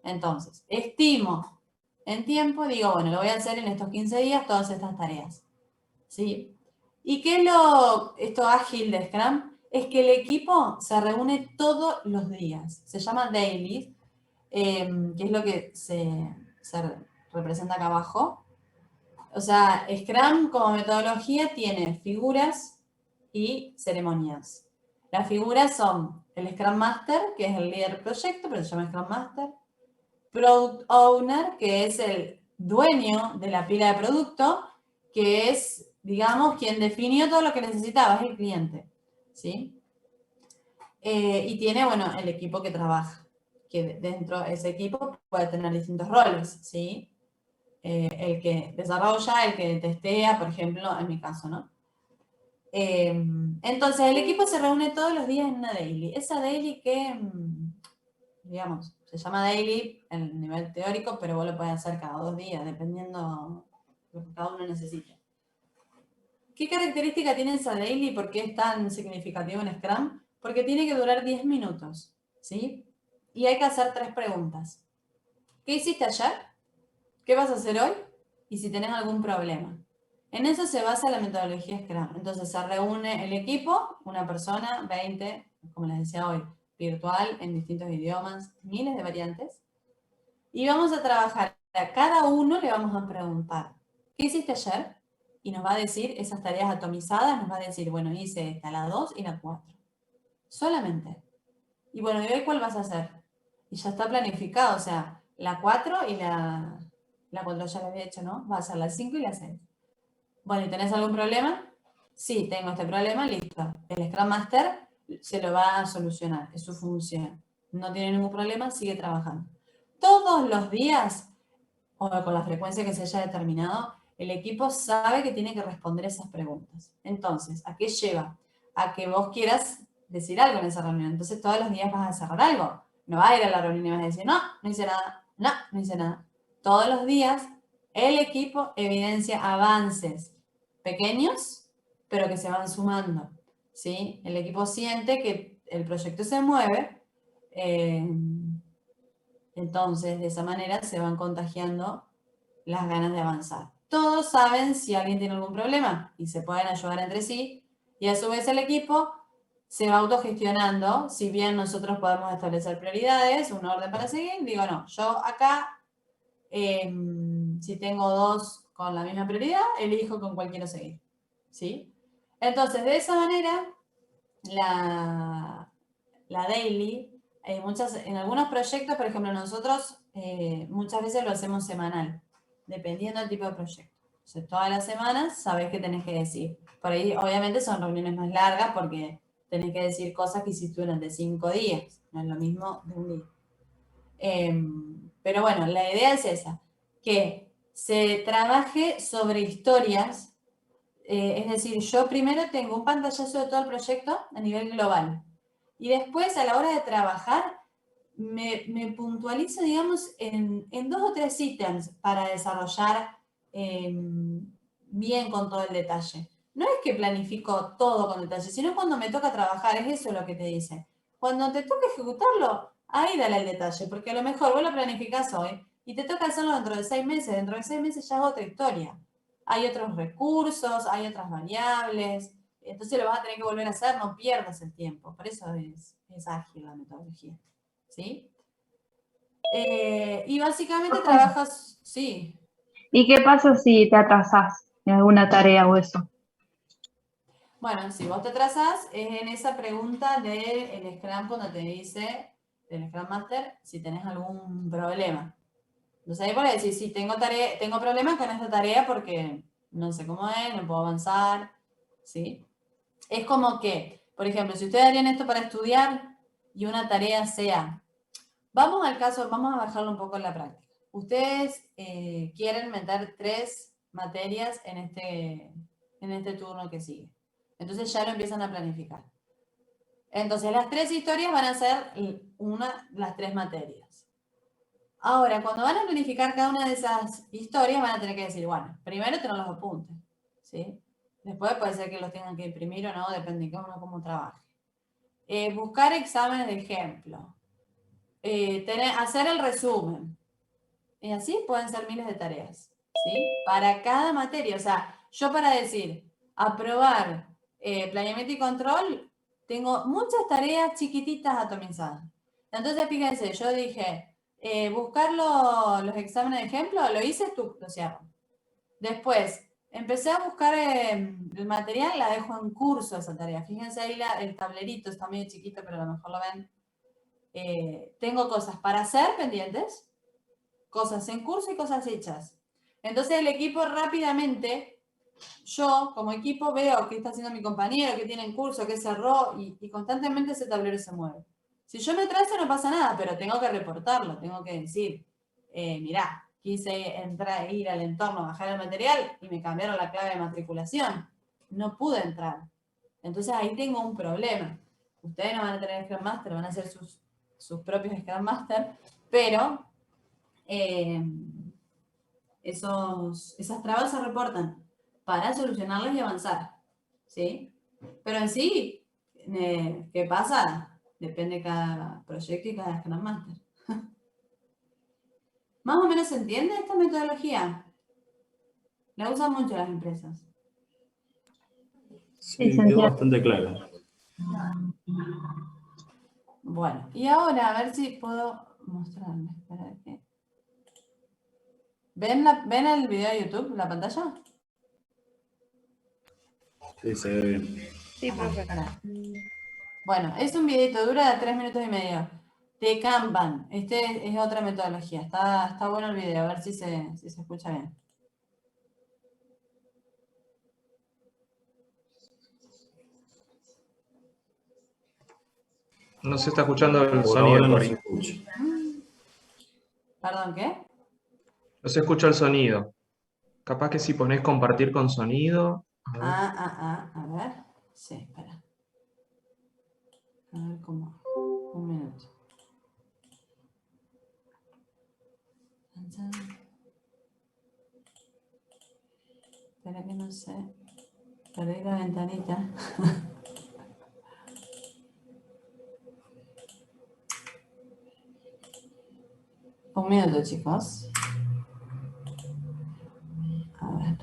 Entonces, estimo en tiempo, digo, bueno, lo voy a hacer en estos 15 días todas estas tareas, ¿sí? ¿Y qué es esto ágil de Scrum? Es que el equipo se reúne todos los días. Se llama daily, que es lo que se representa acá abajo. O sea, Scrum como metodología tiene figuras y ceremonias. Las figuras son el Scrum Master, que es el líder del proyecto, pero se llama Scrum Master. Product Owner, que es el dueño de la pila de producto, que es, digamos, quien definió todo lo que necesitaba, es el cliente, ¿sí? Y tiene, bueno, el equipo que trabaja, que dentro de ese equipo puede tener distintos roles, ¿sí? El que desarrolla, el que testea, por ejemplo, en mi caso, ¿no? Entonces, el equipo se reúne todos los días en una daily. Esa daily que, digamos, se llama daily en el nivel teórico, pero vos lo podés hacer cada 2 días, dependiendo de lo que cada uno necesite. ¿Qué característica tiene esa daily y por qué es tan significativo en Scrum? Porque tiene que durar 10 minutos, ¿sí? Y hay que hacer 3 preguntas. ¿Qué hiciste ayer? ¿Qué vas a hacer hoy? Y si tenés algún problema. En eso se basa la metodología Scrum. Entonces se reúne el equipo, una persona, 20, como les decía hoy, virtual, en distintos idiomas, miles de variantes. Y vamos a trabajar, a cada uno le vamos a preguntar, ¿qué hiciste ayer? Y nos va a decir esas tareas atomizadas, nos va a decir, bueno, hice esta, la 2 y la 4. Solamente. Y bueno, ¿y hoy cuál vas a hacer? Y ya está planificado, o sea, la 4 y la 4 ya la había hecho, ¿no? Va a ser la 5 y la 6. Bueno, ¿y tenés algún problema? Sí, tengo este problema, listo. El Scrum Master se lo va a solucionar, es su función. No tiene ningún problema, sigue trabajando. Todos los días, o con la frecuencia que se haya determinado, el equipo sabe que tiene que responder esas preguntas. Entonces, ¿a qué lleva? A que vos quieras decir algo en esa reunión. Entonces, todos los días vas a cerrar algo. No vas a ir a la reunión y vas a decir, no, no hice nada, no hice nada. Todos los días, el equipo evidencia avances pequeños, pero que se van sumando, ¿sí? El equipo siente que el proyecto se mueve, entonces de esa manera se van contagiando las ganas de avanzar. Todos saben si alguien tiene algún problema y se pueden ayudar entre sí, y a su vez el equipo se va autogestionando. Si bien nosotros podemos establecer prioridades, un orden para seguir, digo, no, yo acá, si tengo 2 con la misma prioridad, elijo con cuál quiero seguir, ¿sí? Entonces, de esa manera, la daily, en algunos proyectos, por ejemplo, nosotros muchas veces lo hacemos semanal, dependiendo del tipo de proyecto. O sea, todas las semanas sabés qué tenés que decir. Por ahí, obviamente, son reuniones más largas porque tenés que decir cosas que hiciste durante 5 días. No es lo mismo de un día. Pero bueno, la idea es esa, que se trabaje sobre historias. Es decir, yo primero tengo un pantallazo de todo el proyecto a nivel global. Y después, a la hora de trabajar, me puntualizo, digamos, en 2 o 3 ítems para desarrollar bien con todo el detalle. No es que planifico todo con detalle, sino cuando me toca trabajar, es eso lo que te dice. Cuando te toca ejecutarlo, ahí dale el detalle, porque a lo mejor vos lo planificás hoy, y te toca hacerlo dentro de 6 meses. Dentro de 6 meses ya es otra historia. Hay otros recursos, hay otras variables, entonces lo vas a tener que volver a hacer, no pierdas el tiempo. Por eso es ágil la metodología. ¿Sí? Y básicamente trabajas, sí. ¿Y qué pasa si te atrasás en alguna tarea o eso? Bueno, si vos te atrasás, es en esa pregunta del Scrum cuando te dice, del Scrum Master, si tenés algún problema. Entonces ahí podés decir, sí, tengo problemas con esta tarea porque no sé cómo es, no puedo avanzar, ¿sí? Es como que, por ejemplo, si ustedes harían esto para estudiar y una tarea sea, vamos al caso, vamos a bajarlo un poco en la práctica. Ustedes quieren meter 3 materias en este turno que sigue. Entonces ya lo empiezan a planificar. Entonces las 3 historias van a ser las 3 materias. Ahora, cuando van a planificar cada una de esas historias, van a tener que decir, bueno, primero tener los apuntes, ¿sí? Después puede ser que los tengan que imprimir o no, depende de cómo trabaje. Buscar exámenes de ejemplo. Hacer el resumen. Y así pueden ser miles de tareas, ¿sí? Para cada materia. O sea, yo para decir, aprobar planeamiento y control, tengo muchas tareas chiquititas atomizadas. Entonces, fíjense, yo dije, buscar los exámenes de ejemplo, lo hice, lo cierro. Después, empecé a buscar el material, la dejo en curso esa tarea. Fíjense ahí el tablerito, está medio chiquito, pero a lo mejor lo ven. Tengo cosas para hacer pendientes, cosas en curso y cosas hechas. Entonces el equipo rápidamente, yo como equipo veo qué está haciendo mi compañero, qué tiene en curso, qué cerró y constantemente ese tablero se mueve. Si yo me atraso no pasa nada, pero tengo que reportarlo, tengo que decir, mirá, quise ir al entorno, bajar el material y me cambiaron la clave de matriculación. No pude entrar. Entonces ahí tengo un problema. Ustedes no van a tener Scrum Master, van a hacer sus propios Scrum Master, pero esas trabas se reportan para solucionarlas y avanzar, ¿sí? Pero en sí, ¿qué pasa? Depende de cada proyecto y cada Scrum Master. ¿Más o menos se entiende esta metodología? La usan mucho las empresas. Sí, quedó bastante clara. Bueno, y ahora a ver si puedo mostrarles. Espera que... ¿Ven el video de YouTube, la pantalla? Sí, se ve bien. Sí, profe. Bueno, es un videito, dura 3 minutos y medio. De Kanban. Este es otra metodología. Está bueno el video, a ver si se escucha bien. No se está escuchando el Por sonido, ahora no Cori. se escucha. ¿Perdón, qué? No se escucha el sonido. Capaz que si ponés compartir con sonido. A ver. Sí, espera. A ver cómo. Un minuto. Espera que no sé. Perdí la ventanita. Un minuto, chicos. A ver.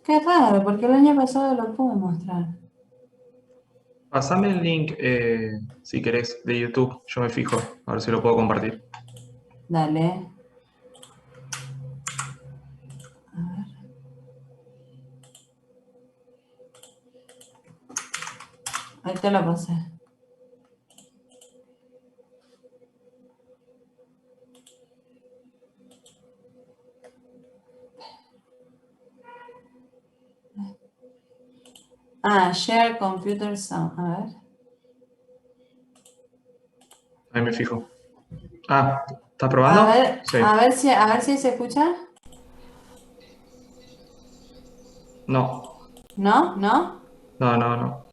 Qué raro, porque el año pasado lo pude mostrar. Pasame el link, si querés, de YouTube. Yo me fijo, a ver si lo puedo compartir. Dale. A ver. Ahí te lo pasé. Share computer sound. A ver. Ahí me fijo. ¿Estás probando? Sí. A ver si se escucha. No. ¿No? ¿No? No.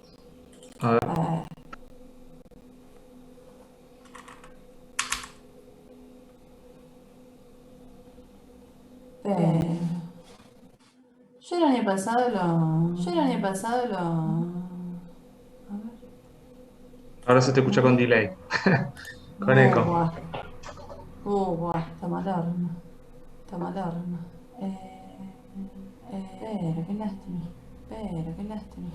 A ver. Yo el año pasado lo... Ahora se te escucha con delay. Con eco. Buah. Buah, está mal horno. Está mal horno. Pero, qué lástima. Pero, qué lástima.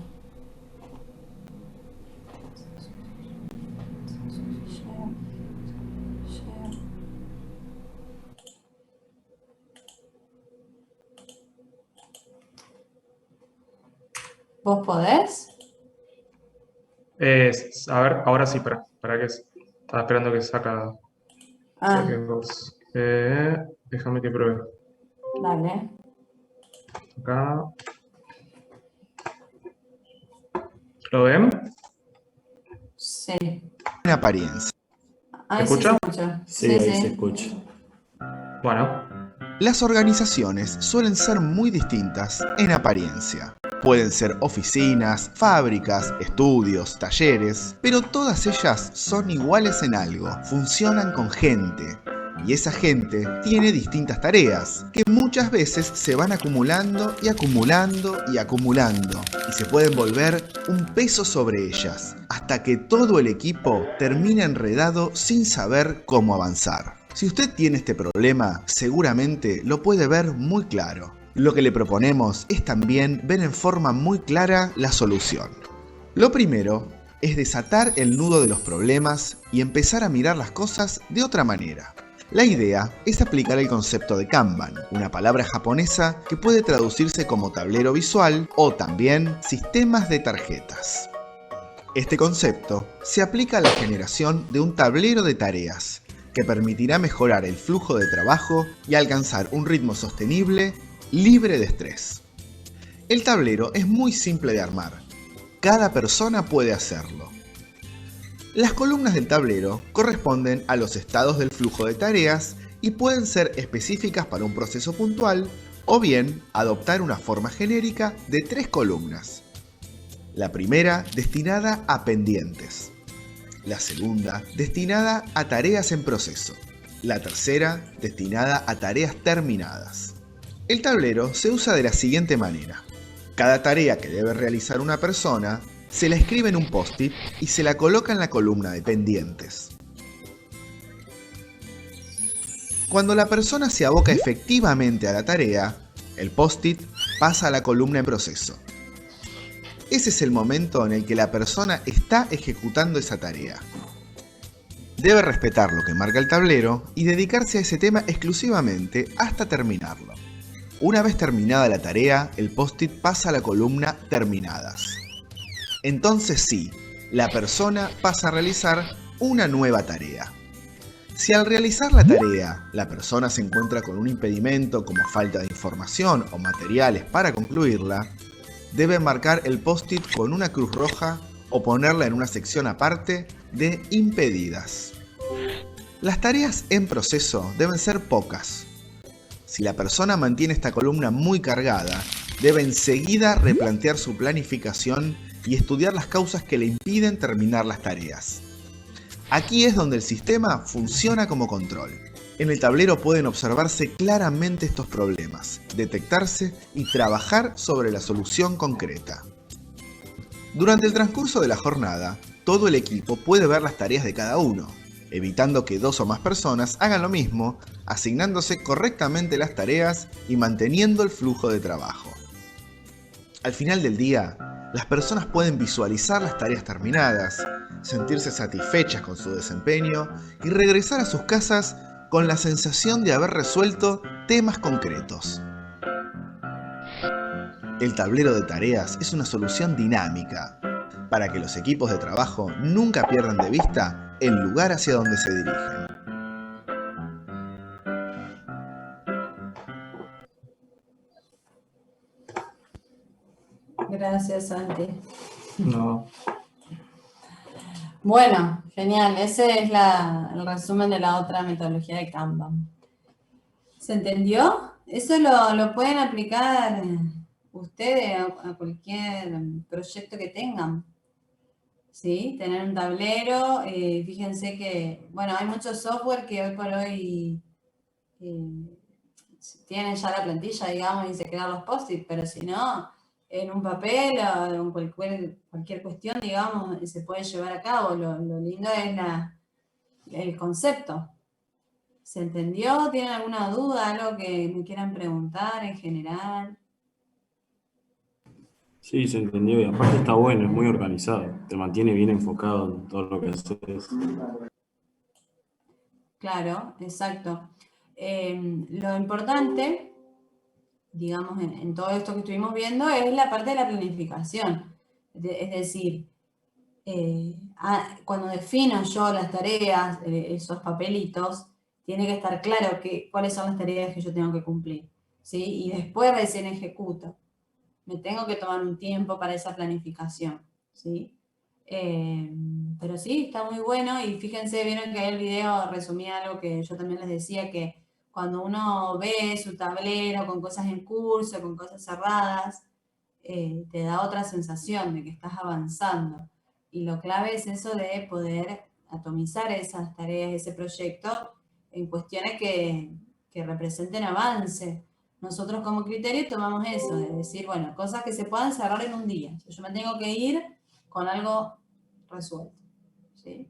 Share. ¿Vos podés? A ver, ahora sí, para que estaba esperando que saque vos. Déjame que pruebe. Dale. Acá. ¿Lo ven? Sí. En apariencia. Ahí ¿Se escucha? Sí, ahí se escucha. Bueno. Las organizaciones suelen ser muy distintas en apariencia. Pueden ser oficinas, fábricas, estudios, talleres, pero todas ellas son iguales en algo, funcionan con gente. Y esa gente tiene distintas tareas, que muchas veces se van acumulando y acumulando y acumulando, y se pueden volver un peso sobre ellas, hasta que todo el equipo termina enredado sin saber cómo avanzar. Si usted tiene este problema, seguramente lo puede ver muy claro. Lo que le proponemos es también ver en forma muy clara la solución. Lo primero es desatar el nudo de los problemas y empezar a mirar las cosas de otra manera. La idea es aplicar el concepto de Kanban, una palabra japonesa que puede traducirse como tablero visual o también sistemas de tarjetas. Este concepto se aplica a la generación de un tablero de tareas que permitirá mejorar el flujo de trabajo y alcanzar un ritmo sostenible, libre de estrés. El tablero es muy simple de armar. Cada persona puede hacerlo. Las columnas del tablero corresponden a los estados del flujo de tareas y pueden ser específicas para un proceso puntual o bien adoptar una forma genérica de 3 columnas. La primera destinada a pendientes. La segunda destinada a tareas en proceso. La tercera destinada a tareas terminadas. El tablero se usa de la siguiente manera. Cada tarea que debe realizar una persona se la escribe en un post-it y se la coloca en la columna de pendientes. Cuando la persona se aboca efectivamente a la tarea, el post-it pasa a la columna en proceso. Ese es el momento en el que la persona está ejecutando esa tarea. Debe respetar lo que marca el tablero y dedicarse a ese tema exclusivamente hasta terminarlo. Una vez terminada la tarea, el post-it pasa a la columna terminadas. Entonces sí, la persona pasa a realizar una nueva tarea. Si al realizar la tarea, la persona se encuentra con un impedimento como falta de información o materiales para concluirla, debe marcar el post-it con una cruz roja o ponerla en una sección aparte de impedidas. Las tareas en proceso deben ser pocas. Si la persona mantiene esta columna muy cargada, debe enseguida replantear su planificación y estudiar las causas que le impiden terminar las tareas. Aquí es donde el sistema funciona como control. En el tablero pueden observarse claramente estos problemas, detectarse y trabajar sobre la solución concreta. Durante el transcurso de la jornada, todo el equipo puede ver las tareas de cada uno, evitando que 2 o más personas hagan lo mismo, asignándose correctamente las tareas y manteniendo el flujo de trabajo. Al final del día, las personas pueden visualizar las tareas terminadas, sentirse satisfechas con su desempeño y regresar a sus casas con la sensación de haber resuelto temas concretos. El tablero de tareas es una solución dinámica para que los equipos de trabajo nunca pierdan de vista el lugar hacia donde se dirigen. Gracias, Santi. No. Bueno, genial. Ese es el resumen de la otra metodología de Kanban. ¿Se entendió? Eso lo pueden aplicar ustedes a cualquier proyecto que tengan. ¿Sí? Tener un tablero. Fíjense que, bueno, hay mucho software que hoy por hoy si tienen ya la plantilla, digamos, y se crean los post-it, pero si no, en un papel o en cualquier cuestión, digamos, se puede llevar a cabo. Lo lindo es el concepto. ¿Se entendió? ¿Tienen alguna duda? ¿Algo que me quieran preguntar en general? Sí, se entendió y aparte está bueno, es muy organizado, te mantiene bien enfocado en todo lo que haces. Claro, exacto. Lo importante, digamos, en todo esto que estuvimos viendo es la parte de la planificación. Es decir, cuando defino yo las tareas, esos papelitos, tiene que estar claro cuáles son las tareas que yo tengo que cumplir, ¿sí? Y después recién ejecuto. Me tengo que tomar un tiempo para esa planificación, ¿sí? Pero sí, está muy bueno y fíjense, vieron que ahí el video resumía algo que yo también les decía, que cuando uno ve su tablero con cosas en curso, con cosas cerradas, te da otra sensación de que estás avanzando. Y lo clave es eso de poder atomizar esas tareas, ese proyecto, en cuestiones que representen avance. Nosotros como criterio tomamos eso, de decir, bueno, cosas que se puedan cerrar en un día. Yo me tengo que ir con algo resuelto, ¿sí?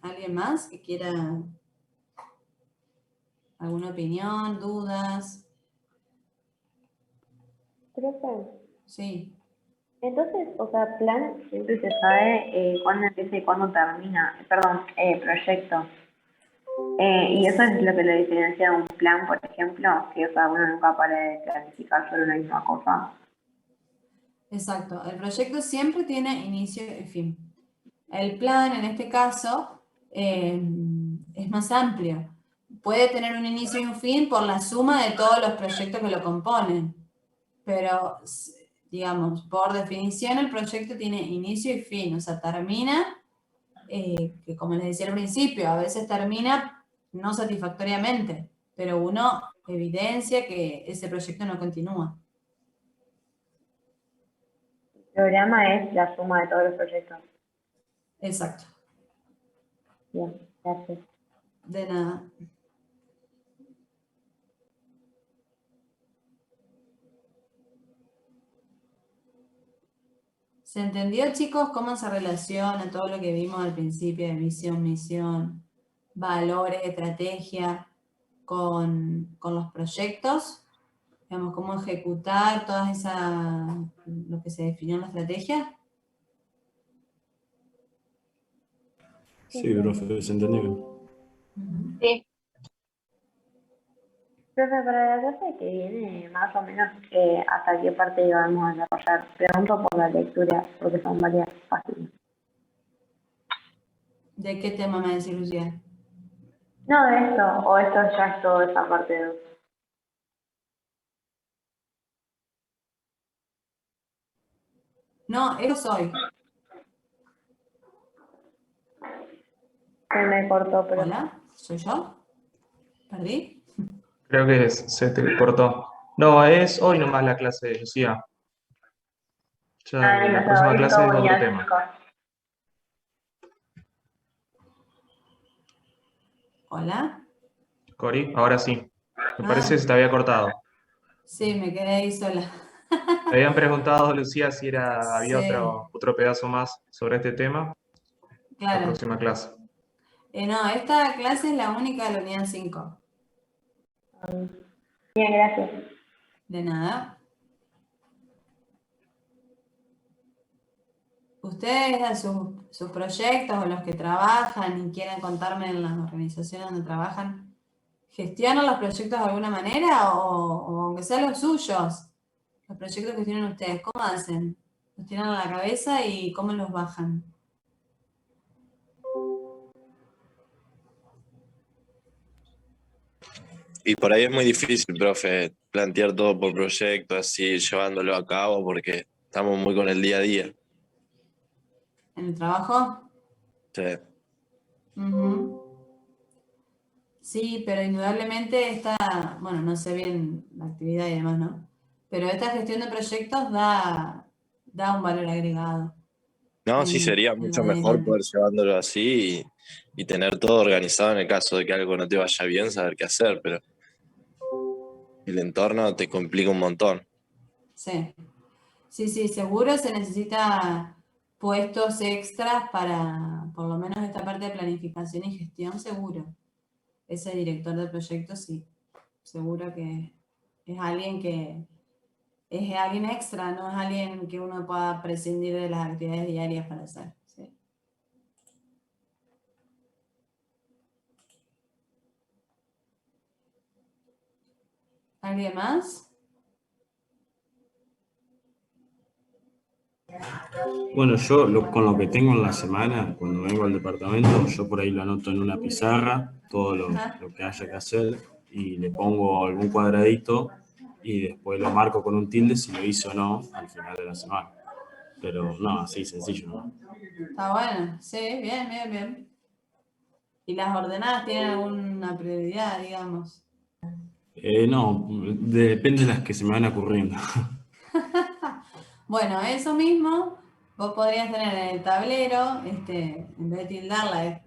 ¿Alguien más que quiera alguna opinión, dudas? Profe, Sí. entonces, o sea, plan siempre se sabe cuándo empieza y cuándo termina, perdón, proyecto. Y eso es lo que lo diferencia de un plan, por ejemplo, que o sea, uno nunca para de planificar solo una misma cosa. Exacto, el proyecto siempre tiene inicio y fin. El plan, en este caso, es más amplio. Puede tener un inicio y un fin por la suma de todos los proyectos que lo componen. Pero, digamos, por definición, el proyecto tiene inicio y fin. O sea, termina, que como les decía al principio, a veces termina no satisfactoriamente, pero uno evidencia que ese proyecto no continúa. El programa es la suma de todos los proyectos. Exacto. Bien, gracias. De nada. ¿Se entendió, chicos, cómo se relaciona todo lo que vimos al principio de visión, misión, valores, estrategia con los proyectos? Digamos, cómo ejecutar todas esas, lo que se definió en la estrategia. Sí, profe, se entendió. Sí. Profe, para la clase que viene, más o menos, ¿hasta qué parte íbamos a desarrollar? Pregunto por la lectura, porque son varias páginas. ¿De qué tema me decís, Lucía? No de esto, o esto ya es todo esa parte de... No, eso soy. Se me cortó, pero... ¿Hola? ¿Soy yo? ¿Perdí? Creo que se te cortó. No, es hoy nomás la clase de Lucía. Ya Ay, la no próxima sabía, clase es todo otro ya, tema. chicos. ¿Hola? Cori, ahora sí. Me parece Ah, que se te había cortado. sí, me quedé ahí sola. Te habían preguntado, Lucía, si había Sí, otro pedazo más sobre este tema. La claro. próxima clase. No, esta clase es la única de la unidad 5. Bien, gracias. De nada. Ustedes a sus proyectos o los que trabajan y quieren contarme en las organizaciones donde trabajan, ¿gestionan los proyectos de alguna manera o aunque sean los suyos? Los proyectos que tienen ustedes, ¿cómo hacen? ¿Los tiran a la cabeza y cómo los bajan? Y por ahí es muy difícil, profe, plantear todo por proyecto, así llevándolo a cabo, porque estamos muy con el día a día. ¿En el trabajo? Sí. Ujú. Sí, pero indudablemente esta, bueno, no sé bien la actividad y demás, ¿no? Pero esta gestión de proyectos da un valor agregado. No, sí sería mucho mejor poder llevándolo así y tener todo organizado en el caso de que algo no te vaya bien, saber qué hacer, pero el entorno te complica un montón. Sí. Sí, sí, seguro se necesita puestos extras para, por lo menos esta parte de planificación y gestión, seguro. Ese director de proyecto, sí. Seguro que es alguien extra, no es alguien que uno pueda prescindir de las actividades diarias para hacer. ¿Sí? ¿Alguien más? Bueno, con lo que tengo en la semana, cuando vengo al departamento, yo por ahí lo anoto en una pizarra, todo lo que haya que hacer, y le pongo algún cuadradito y después lo marco con un tilde si lo hice o no al final de la semana. Pero no, así sencillo, ¿no? Está bueno, sí, bien, bien, bien. ¿Y las ordenadas tienen alguna prioridad, digamos? No, depende de las que se me van ocurriendo. Bueno, eso mismo vos podrías tener en el tablero, en vez de tildarla, es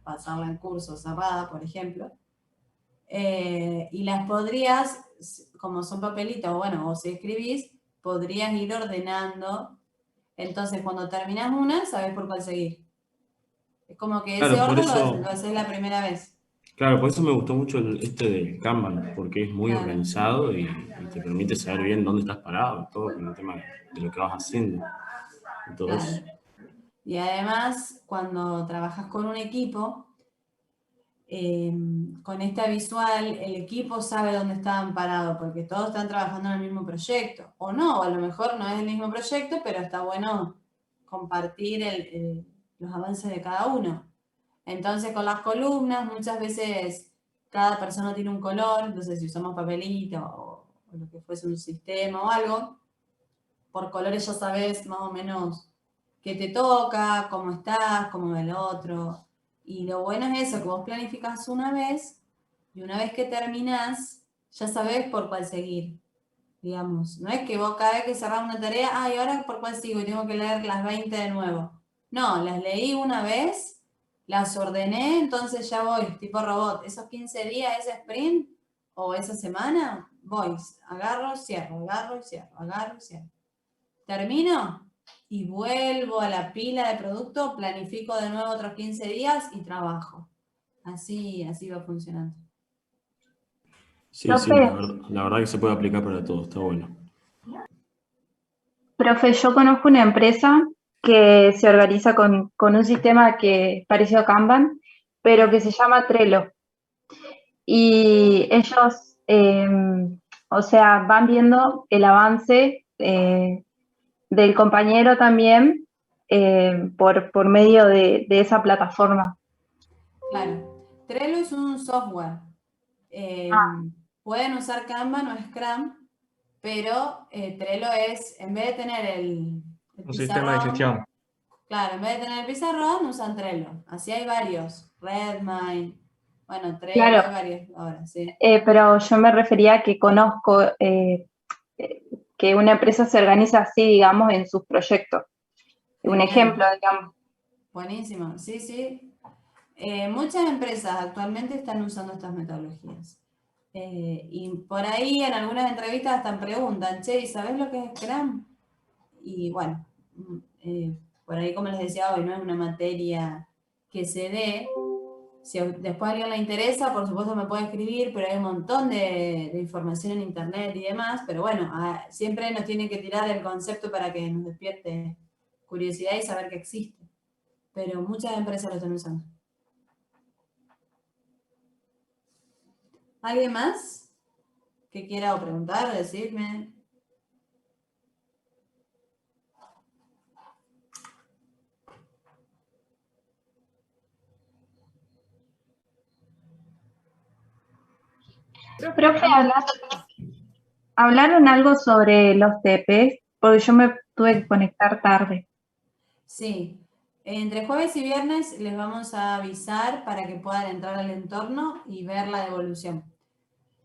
pasarla en curso cerrada, por ejemplo. Y las podrías, como son papelitos, bueno, o si escribís, podrías ir ordenando. Entonces, cuando terminás una, sabés por cuál seguir. Es como que ese Claro, por orden eso, lo haces la primera vez. claro, por eso me gustó mucho este del Kanban, porque es muy Claro. organizado y te permite saber bien dónde estás parado, todo con el tema de lo que vas haciendo. Entonces, Claro. Y además, cuando trabajas con un equipo, con esta visual, el equipo sabe dónde están parados, porque todos están trabajando en el mismo proyecto. O no, a lo mejor no es el mismo proyecto, pero está bueno compartir los avances de cada uno. Entonces, con las columnas, muchas veces cada persona tiene un color, entonces si usamos papelito o lo que fuese un sistema o algo, por colores ya sabes más o menos qué te toca, cómo estás, cómo va el otro. Y lo bueno es eso, que vos planificás una vez y una vez que terminás, ya sabés por cuál seguir, digamos. No es que vos cada vez que cerrás una tarea, ¿y ahora por cuál sigo? Y tengo que leer las 20 de nuevo. No, las leí una vez, las ordené, entonces ya voy, tipo robot. Esos 15 días, ese sprint o esa semana, voy, agarro, cierro, agarro y cierro, agarro y cierro. Termino y vuelvo a la pila de producto, planifico de nuevo otros 15 días y trabajo. Así va funcionando. sí, Profe, la verdad que se puede aplicar para todo, está bueno. profe, yo conozco una empresa que se organiza con un sistema que es parecido a Kanban, pero que se llama Trello. Y ellos, o sea, van viendo el avance del compañero también por medio de esa plataforma. Claro. Trello es un software. Pueden usar Kanban o Scrum, pero Trello es, en vez de tener el Un sistema de pizarrón, gestión. claro, en vez de tener el pizarrón, usan Trello. Así hay varios. Redmine, bueno, Trello, Claro. hay varios ahora, sí. Pero yo me refería a que conozco que una empresa se organiza así, digamos, en sus proyectos. Un ejemplo, digamos. Buenísimo, sí, sí. Muchas empresas actualmente están usando estas metodologías. Y por ahí en algunas entrevistas hasta preguntan, che, ¿y sabés lo que es Scrum? Y bueno, por ahí como les decía hoy, no es una materia que se dé. Si después a alguien le interesa, por supuesto me puede escribir, pero hay un montón de información en internet y demás, pero bueno, siempre nos tiene que tirar el concepto para que nos despierte curiosidad y saber que existe. Pero muchas empresas lo están usando. ¿Alguien más que quiera o preguntar o decirme? Profe, hablaron algo sobre los TPs, porque yo me tuve que conectar tarde. Sí, entre jueves y viernes les vamos a avisar para que puedan entrar al entorno y ver la devolución.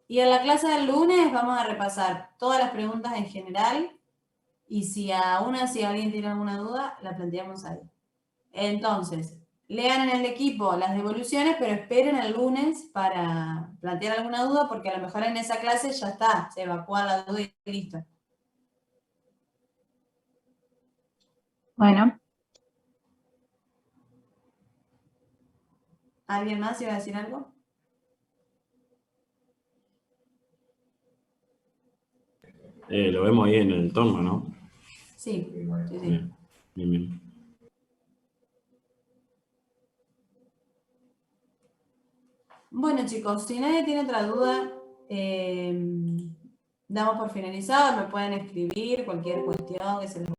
Y en la clase del lunes vamos a repasar todas las preguntas en general y si aún así alguien tiene alguna duda, la planteamos ahí. Entonces, lean en el equipo las devoluciones, pero esperen el lunes para plantear alguna duda, porque a lo mejor en esa clase ya está, se evacúa la duda y listo. Bueno, ¿Alguien más iba a decir algo? Lo vemos ahí en el torno, ¿no? Sí, sí, sí. Bien, bien, bien. Bueno, chicos, si nadie tiene otra duda, damos por finalizado, me pueden escribir cualquier cuestión que se les